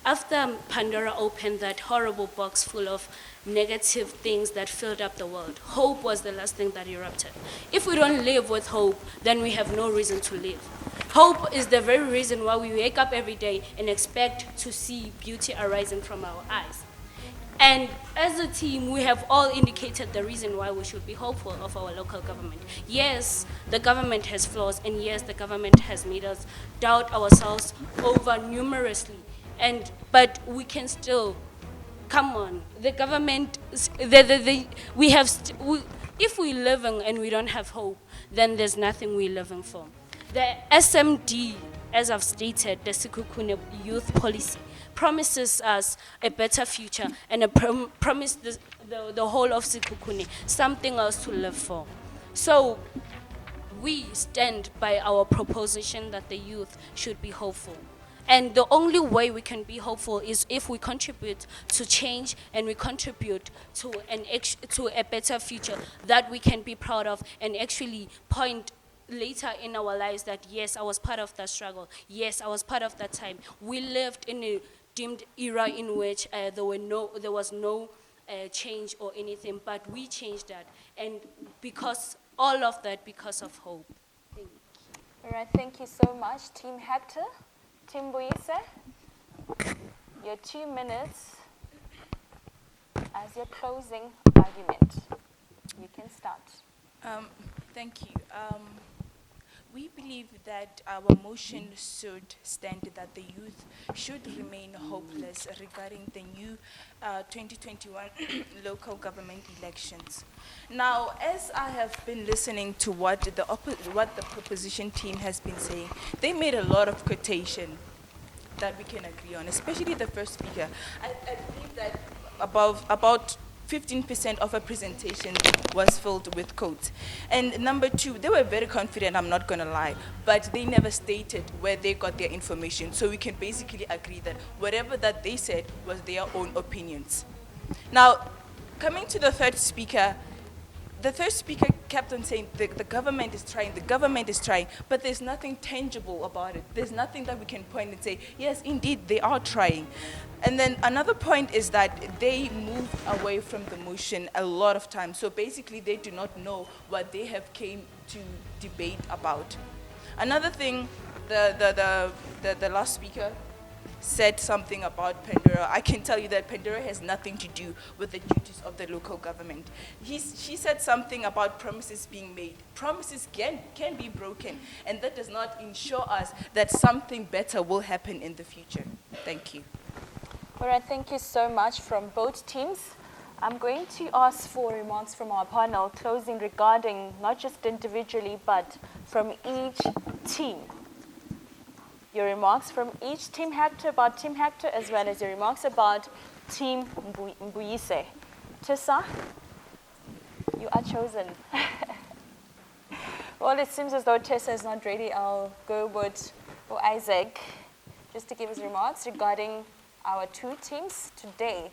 after Pandora opened that horrible box full of negative things that filled up the world, hope was the last thing that erupted. If we don't live with hope, then we have no reason to live. Hope is the very reason why we wake up every day and expect to see beauty arising from our eyes. And as a team, we have all indicated the reason why we should be hopeful of our local government. Yes, the government has flaws, and yes, the government has made us doubt ourselves over numerously. But we can still, come on, the government, if we're living and we don't have hope, then there's nothing we're living for. The SMD, as I've stated, the Sekhukhune Youth Policy, promises us a better future and promise the whole of Sekhukhune something else to live for. So we stand by our proposition that the youth should be hopeful. And the only way we can be hopeful is if we contribute to change and we contribute to a better future that we can be proud of, and actually point later in our lives that yes, I was part of that struggle. Yes, I was part of that time. We lived in a deemed era in which there was no change or anything, but we changed that, and all of that because of hope. Thank you. All right, thank you so much, Team Hector. Team Boyise, your 2 minutes as your closing argument. You can start. Thank you. We believe that our motion should stand that the youth should remain hopeless regarding the new 2021 local government elections. Now, as I have been listening to what the proposition team has been saying, they made a lot of quotation that we can agree on, especially the first speaker. I believe that about 15% of her presentation was filled with quotes. And number two, they were very confident, I'm not gonna lie, but they never stated where they got their information. So we can basically agree that whatever that they said was their own opinions. Now, coming to the third speaker kept on saying the government is trying, but there's nothing tangible about it. There's nothing that we can point and say, yes, indeed, they are trying. And then another point is that they move away from the motion a lot of times. So basically, they do not know what they have came to debate about. Another thing, the last speaker said something about Pandora. I can tell you that Pandora has nothing to do with the duties of the local government. She said something about promises being made. Promises can be broken, and that does not ensure us that something better will happen in the future. Thank you. All right, thank you so much from both teams. I'm going to ask for remarks from our panel, closing regarding not just individually, but from each team. Your remarks from each Team Hector about Team Hector, as well as your remarks about Team Mbuyise. Tessa, you are chosen. Well, it seems as though Tessa is not ready. I'll go with Isaac, just to give his remarks regarding our two teams today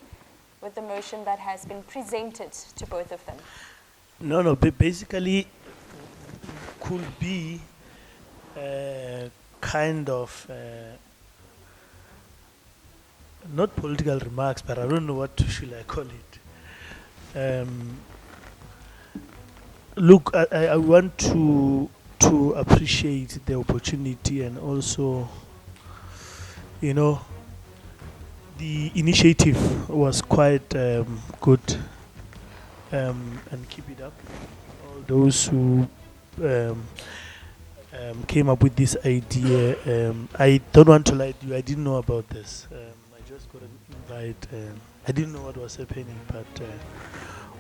with the motion that has been presented to both of them. No, basically could be kind of not political remarks, but I don't know what should I call it. Look, I want to appreciate the opportunity, and also, the initiative was quite good, and keep it up. All those who came up with this idea, I don't want to lie to you, I didn't know about this. I just got an invite. I didn't know what was happening, but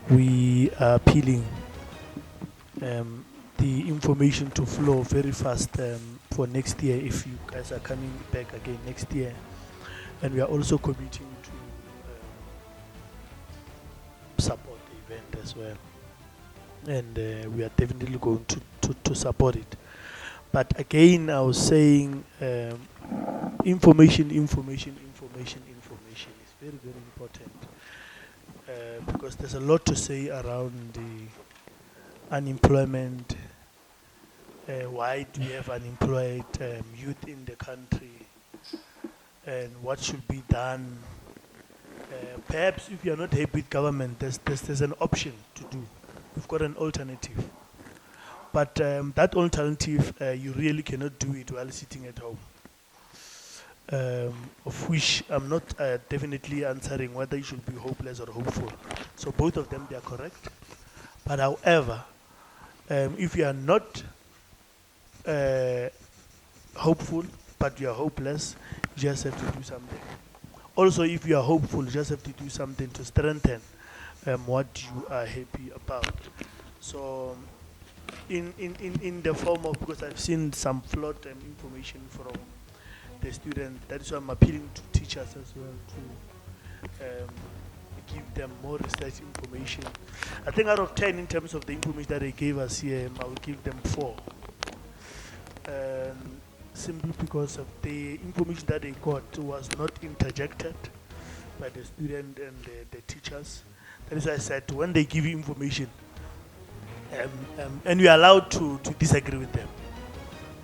we are appealing the information to flow very fast for next year, if you guys are coming back again next year. And we are also committing to support the event as well. And we are definitely going to support it. But again, I was saying information is very, very important. Because there's a lot to say around the unemployment. Why do we have unemployed youth in the country? And what should be done? Perhaps if you are not happy with government, there's an option to do. We've got an alternative. But that alternative, you really cannot do it while sitting at home. Of which I'm not definitely answering whether you should be hopeless or hopeful. So both of them, they are correct. But however, if you are not hopeful, but you are hopeless, you just have to do something. Also, if you are hopeful, you just have to do something to strengthen what you are happy about. So, in the form of, because I've seen some flawed information from the student, that is why I'm appealing to teachers as well to give them more research information. I think out of 10, in terms of the information that they gave us here, I will give them 4. Simply because of the information that they got was not interjected by the student and the teachers. That is why I said, when they give you information, and you are allowed to disagree with them,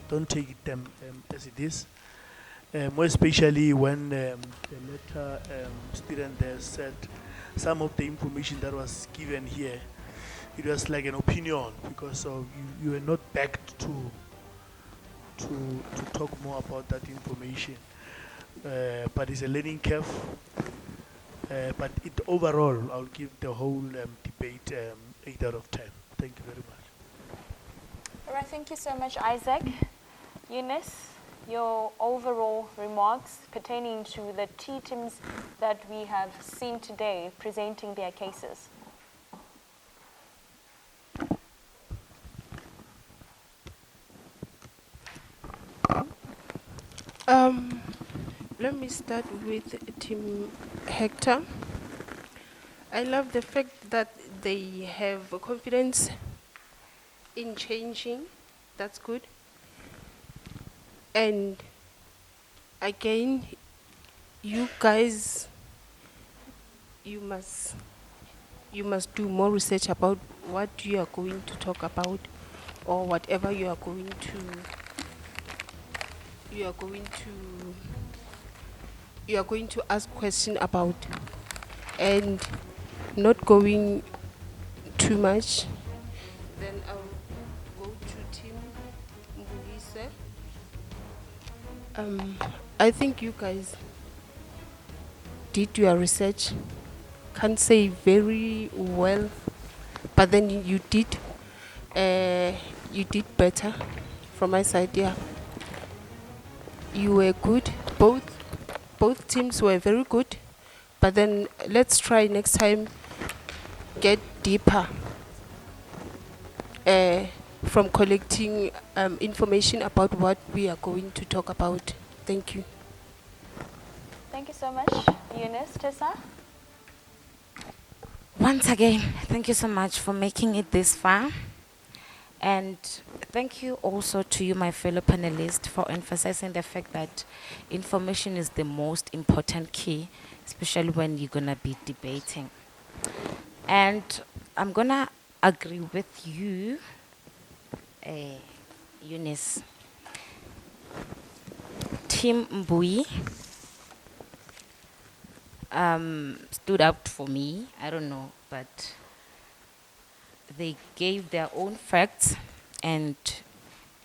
don't take them as it is. more especially when the letter student there said some of the information that was given here, it was like an opinion because of you were not backed to talk more about that information. But it's a learning curve. But overall, I'll give the whole debate 8 out of 10. Thank you very much. All right, thank you so much, Isaac. Eunice, your overall remarks pertaining to the two teams that we have seen today presenting their cases. Let me start with Team Hector. I love the fact that they have confidence in changing. That's good. And again, you guys, you must do more research about what you are going to talk about, or whatever you are going to ask question about, and not going too much. Then I'll go to Team Mbuyise. I think you guys did your research. Can't say very well, but then you did better from my side. Yeah, you were good. Both teams were very good, but then let's try next time get deeper from collecting information about what we are going to talk about. Thank you. Thank you so much, Eunice. Tessa? Once again, thank you so much for making it this far. And thank you also to you, my fellow panelists, for emphasizing the fact that information is the most important key, especially when you're going to be debating. And I'm going to agree with you, Eunice. Team Mbui stood out for me. I don't know, but they gave their own facts and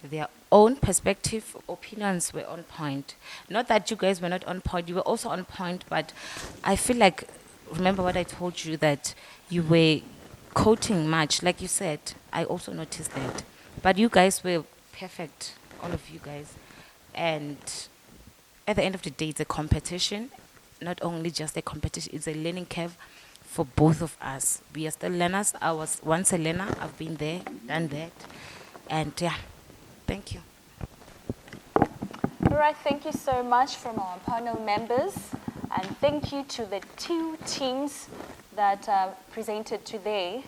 their own perspective. Opinions were on point. Not that you guys were not on point, you were also on point, but I feel like, remember what I told you, that you were quoting much, like you said. I also noticed that. But you guys were perfect, all of you guys. And at the end of the day, it's a competition. Not only just a competition, it's a learning curve for both of us. We are still learners. I was once a learner. I've been there, done that. And yeah, thank you. All right, thank you so much from our panel members. And thank you to the two teams that presented today.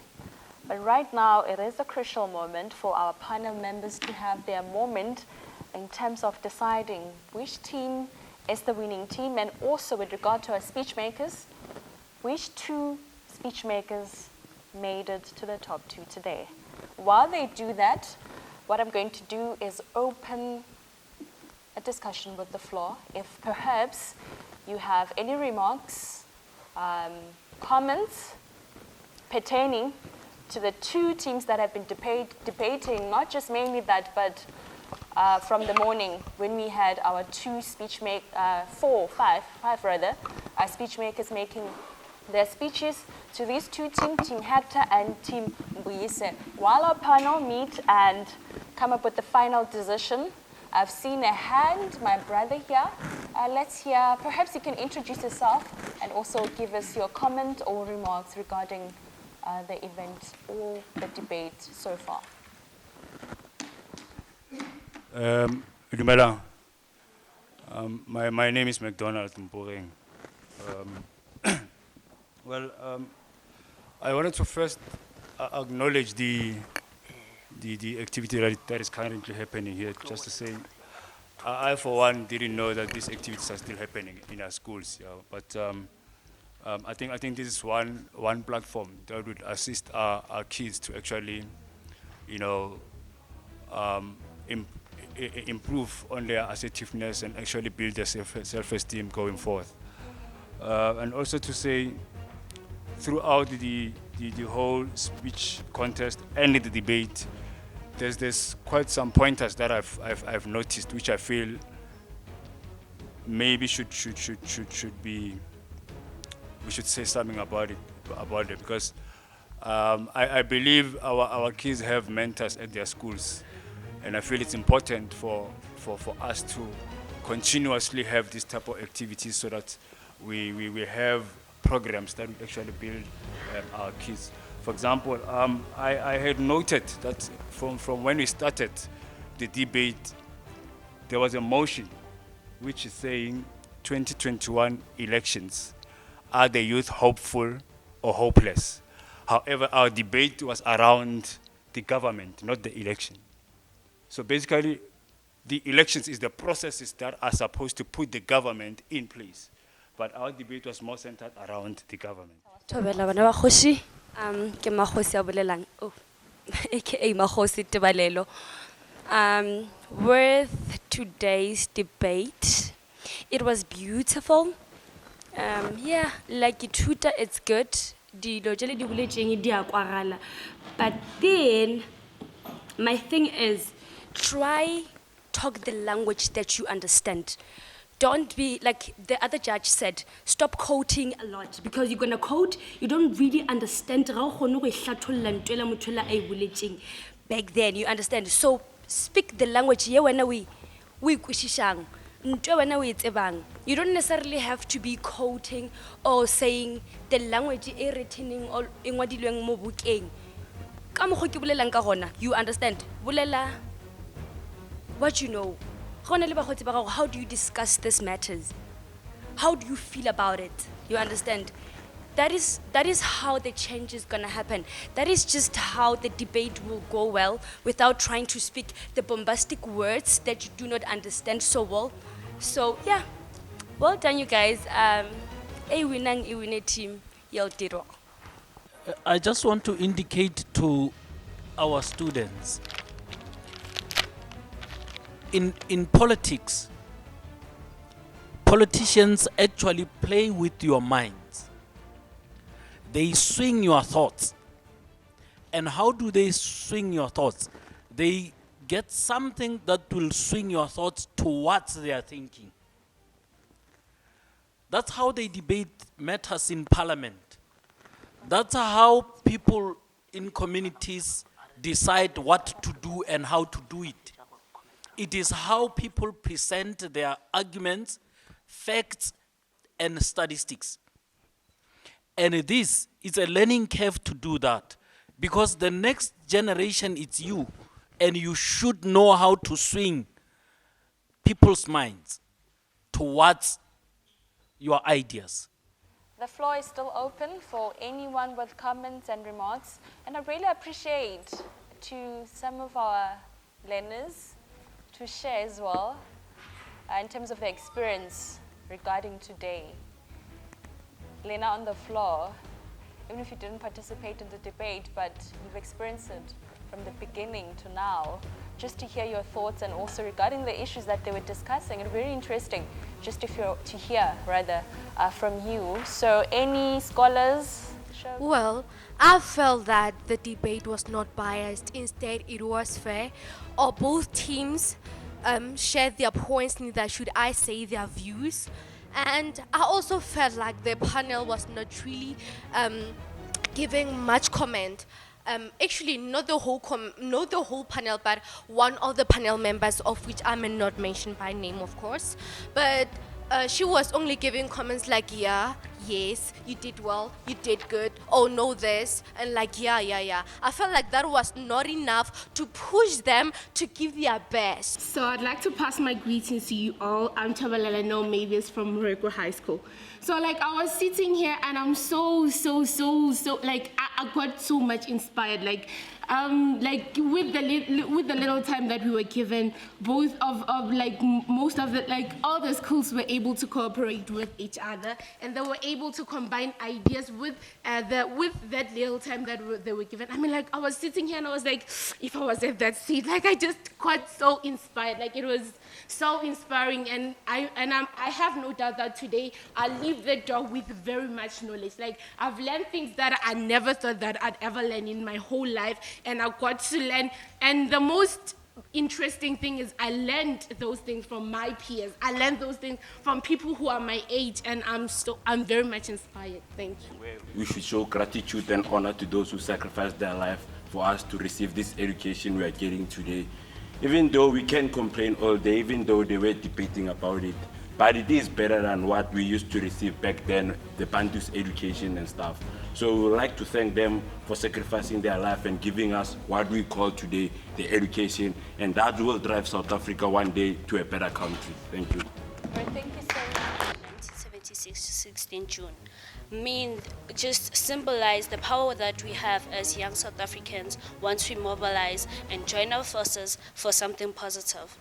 But right now, it is a crucial moment for our panel members to have their moment in terms of deciding which team is the winning team, and also with regard to our speech makers, which two speech makers made it to the top two today. While they do that, what I'm going to do is open a discussion with the floor. If perhaps you have any remarks, comments pertaining to the two teams that have been debating, not just mainly that, but from the morning when we had our two five speech makers making their speeches to these two teams, Team Hector and Team Mbuyise. While our panel meet and come up with the final decision, I've seen a hand, my brother here. Let's hear, perhaps you can introduce yourself and also give us your comment or remarks regarding the event or the debate so far. Dumelang. My name is McDonald Mporeng. I wanted to first acknowledge the activity that is currently happening here. Just to say, I for one didn't know that these activities are still happening in our schools. Yeah. But I think this is one platform that would assist our kids to actually, improve on their assertiveness and actually build their self-esteem going forth. And also to say, throughout the whole speech contest and the debate, there's quite some pointers that I've noticed, which I feel maybe should be, we should say something about it because I believe our kids have mentors at their schools, and I feel it's important for us to continuously have this type of activities so that we have programs that will actually build our kids. For example, I had noted that from when we started the debate, there was a motion which is saying 2021 elections, are the youth hopeful or hopeless? However, our debate was around the government, not the election. So basically, the elections is the processes that are supposed to put the government in place. But our debate was more centered around the government. Thobela bana ba kgoshi, ke Makgosi a bolelang, aka Makgosi Tebalelo. With today's debate, it was beautiful. Yeah, like ituta, it's good. Dilo jele di boletseng di a kwagala. But then, my thing is, try talk the language that you understand. Don't be, like the other judge said, stop quoting a lot, because you're gonna quote, you don't really understand. Back then, you understand. So speak the language. You don't necessarily have to be quoting or saying the language written or you understand. What you know. How do you discuss these matters? How do you feel about it? You understand? That is how the change is gonna happen. That is just how the debate will go well without trying to speak the bombastic words that you do not understand so well. So yeah, well done you guys. A winning team, y'all did well. I just want to indicate to our students, in politics, politicians actually play with your minds. They swing your thoughts. And how do they swing your thoughts? They get something that will swing your thoughts towards their thinking. That's how they debate matters in parliament. That's how people in communities decide what to do and how to do it. It is how people present their arguments, facts, and statistics. And this is a learning curve to do that, because the next generation is you, and you should know how to swing people's minds towards your ideas. The floor is still open for anyone with comments and remarks, and I really appreciate to some of our learners to share as well in terms of their experience regarding today. Lena, on the floor, even if you didn't participate in the debate, but you've experienced it from the beginning to now, just to hear your thoughts and also regarding the issues that they were discussing. It's very interesting just to hear from you. So any scholars? Sure. Well, I felt that the debate was not biased. Instead, it was fair. Or both teams shared their points, neither should I say their views. And I also felt like the panel was not really giving much comment. Actually, not the whole panel, but one of the panel members, of which I may not mention by name, of course. But she was only giving comments like, yeah, yes, you did well, you did good, oh no this, and like, yeah. I felt like that was not enough to push them to give their best. So I'd like to pass my greetings to you all. I'm Tabalala Mavis from Morocco High School. So like I was sitting here and I'm so, like I got so much inspired. Like like with the little time that we were given, both of like most of the like all the schools were able to cooperate with each other, and they were able to combine ideas with that little time that they were given. I mean, like I was sitting here and I was like, if I was at that seat, like I just got so inspired. Like it was so inspiring, and I have no doubt that today I leave the door with very much knowledge. Like I've learned things that I never thought that I'd ever learn in my whole life, and I got to learn. And the most interesting thing is I learned those things from my peers. I learned those things from people who are my age, and I'm very much inspired. Thank you. We should show gratitude and honor to those who sacrificed their life for us to receive this education we are getting today. Even though we can complain all day, even though they were debating about it, but it is better than what we used to receive back then, the Bantu's education and stuff. So we would like to thank them for sacrificing their life and giving us what we call today the education, and that will drive South Africa one day to a better country. Thank you. Thank you so much. 1976 to 16 June just symbolize the power that we have as young South Africans once we mobilize and join our forces for something positive.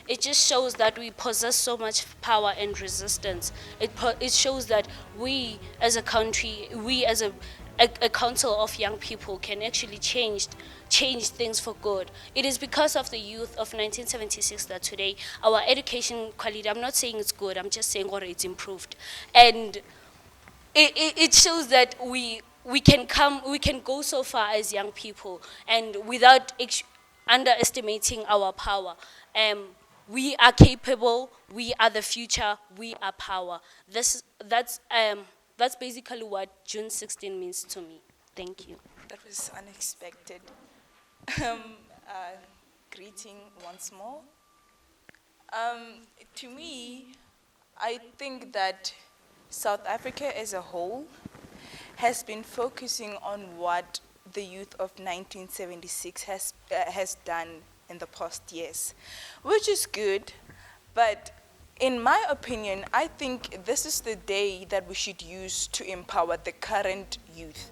It just shows that we possess so much power and resistance. It shows that we as a country, we as a council of young people can actually change things for good. It is because of the youth of 1976 that today our education quality, I'm not saying it's good, I'm just saying it's improved. And it shows that we can go so far as young people, and without underestimating our power. We are capable, we are the future, we are power. That's basically what June 16 means to me. Thank you. That was unexpected. Greeting once more. To me, I think that South Africa as a whole has been focusing on what the youth of 1976 has done in the past years, which is good, but in my opinion, I think this is the day that we should use to empower the current youth.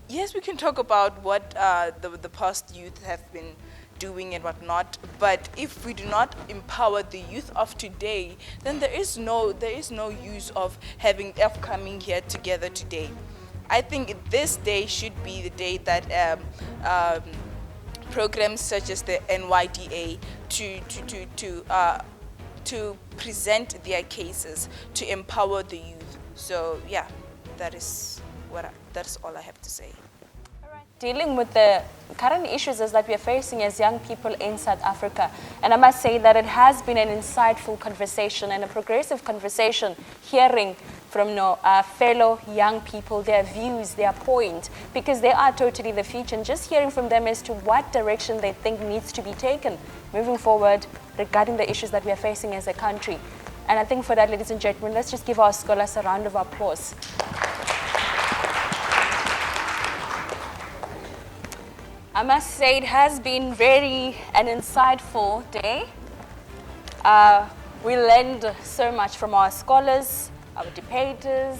Yes, we can talk about what the past youth have been doing and whatnot, but if we do not empower the youth of today, then there is no use of coming here together today. I think this day should be the day that programs such as the NYDA to present their cases, to empower the youth. So yeah, that's all I have to say. Dealing with the current issues that we are facing as young people in South Africa. And I must say that it has been an insightful conversation and a progressive conversation, hearing from fellow young people, their views, their point, because they are totally the future, and just hearing from them as to what direction they think needs to be taken moving forward regarding the issues that we are facing as a country. And I think for that, ladies and gentlemen, let's just give our scholars a round of applause. I must say it has been very an insightful day. We learned so much from our scholars, our debaters,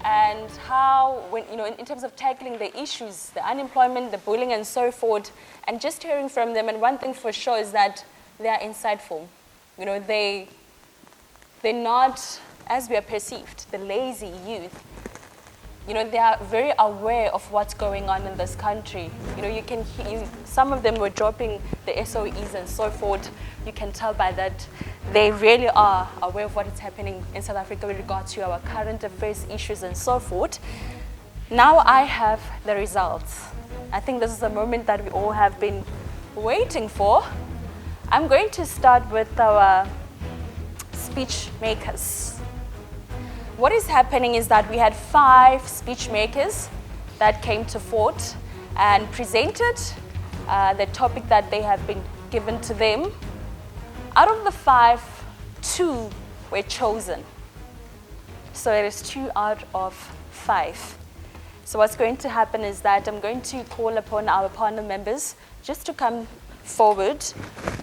and how, in terms of tackling the issues, the unemployment, the bullying, and so forth, and just hearing from them. And one thing for sure is that they are insightful. They're not, as we are perceived, the lazy youth. They are very aware of what's going on in this country. You can hear, some of them were dropping the SOEs and so forth. You can tell by that they really are aware of what is happening in South Africa with regard to our current affairs, issues, and so forth. Now I have the results. I think this is a moment that we all have been waiting for. I'm going to start with our speech makers. What is happening is that we had 5 speech makers that came to fore and presented the topic that they have been given to them. Out of the 5, 2 were chosen. So it is 2 out of 5. So what's going to happen is that I'm going to call upon our panel members just to come forward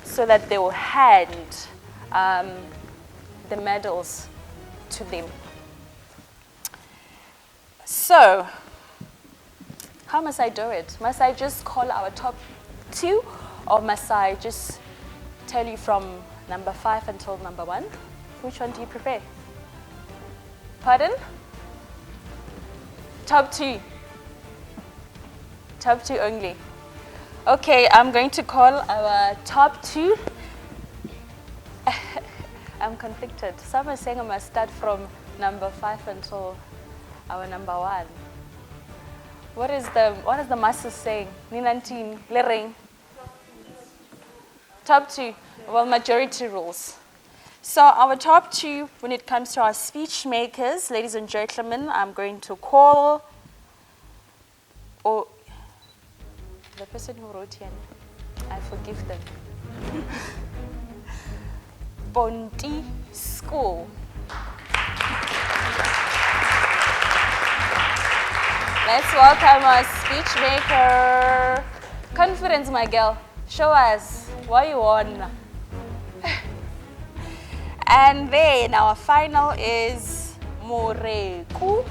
so that they will hand the medals to them. So, How must I do it? Must I just call our top 2, or must I just tell you from number 5 until number 1? Which one do you prefer? Pardon? Top 2. Top 2 only. Okay, I'm going to call our top 2. I'm conflicted. Some are saying I must start from number 5 until our number 1. What is the master saying? Ninantin, Lering. Top 2. Well, majority rules. So our top 2, when it comes to our speech makers, ladies and gentlemen, I'm going to call, the person who wrote here, I forgive them. Bonti School. Let's welcome our speech maker. Confidence, my girl. Show us what you want. And then our final is Moreku.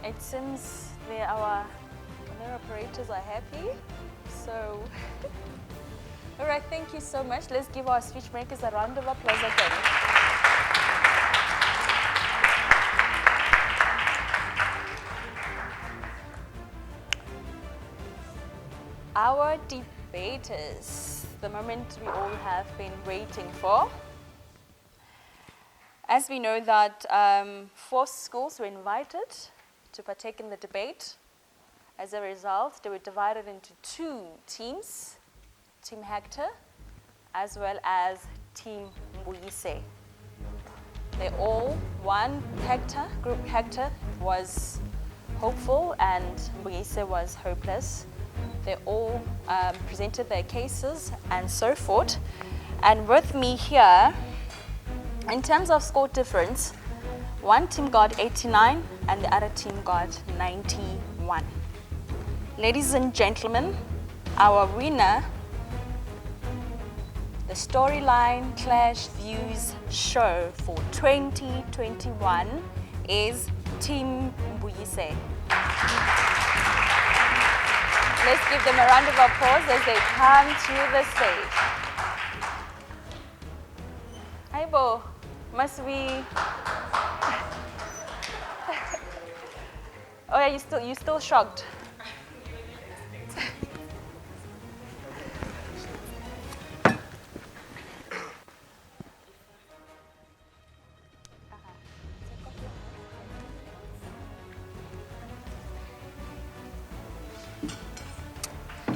It seems our operators are happy. So, all right, thank you so much. Let's give our speech makers a round of applause again. Our debaters, the moment we all have been waiting for. As we know that 4 schools were invited to partake in the debate. As a result, they were divided into 2 teams, Team Hector as well as Team Mbuyise. They all won. Group Hector was hopeful and Mbuyise was hopeless. They all presented their cases and so forth. And with me here, in terms of score difference, one team got 89 and the other team got 91. Ladies and gentlemen, our winner, the Storyline ClashViews show for 2021 is Team Mbuyise. Let's give them a round of applause as they come to the stage. Aibo, must we? Oh yeah, you still shocked.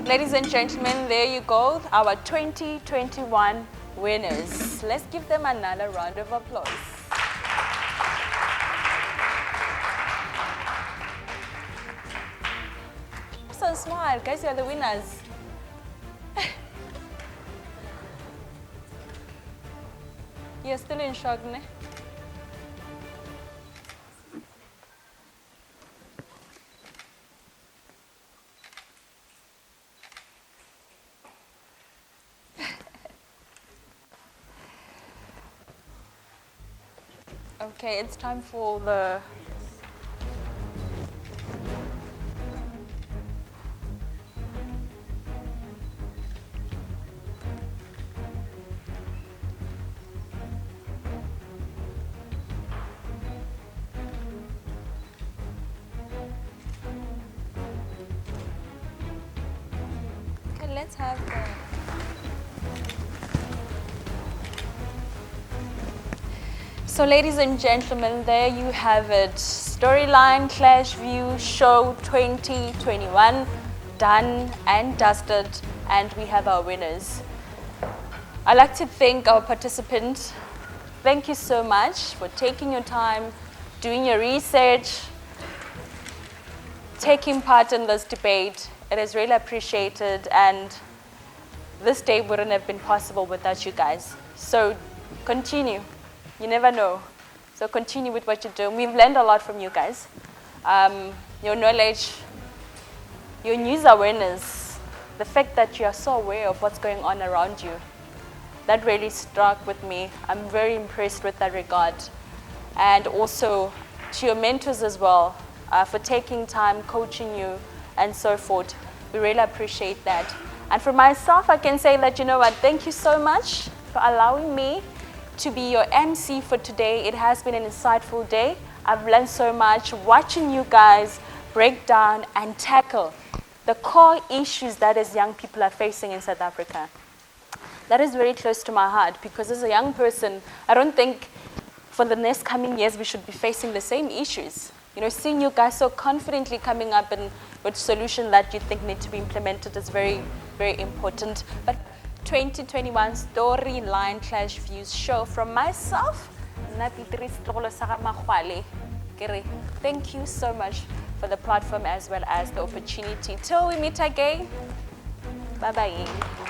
Ladies and gentlemen, there you go, our 2021 winners. Let's give them another round of applause. So smile, guys, you're the winners. You're still in shock, ne? Okay, it's time for the let's have the So ladies and gentlemen, there you have it. Storyline ClashViews Show 2021. done and dusted, and we have our winners. I'd like to thank our participants. Thank you so much for taking your time, doing your research, taking part in this debate. It is really appreciated, and this day wouldn't have been possible without you guys. So continue. You never know. So continue with what you're doing. We've learned a lot from you guys. Your knowledge, your news awareness, the fact that you are so aware of what's going on around you, that really struck with me. I'm very impressed with that regard. And also to your mentors as well, for taking time, coaching you, and so forth. We really appreciate that. And for myself, I can say that, you know what, thank you so much for allowing me to be your MC for today. It has been an insightful day. I've learned so much watching you guys break down and tackle the core issues that as young people are facing in South Africa. That is very close to my heart, because as a young person, I don't think for the next coming years we should be facing the same issues. You know, seeing you guys so confidently coming up with solutions that you think need to be implemented is very, very important. But 2021 Storyline ClashViews show from myself, Beatrice Makgwale. Thank you so much for the platform as well as the opportunity. Till we meet again, bye-bye.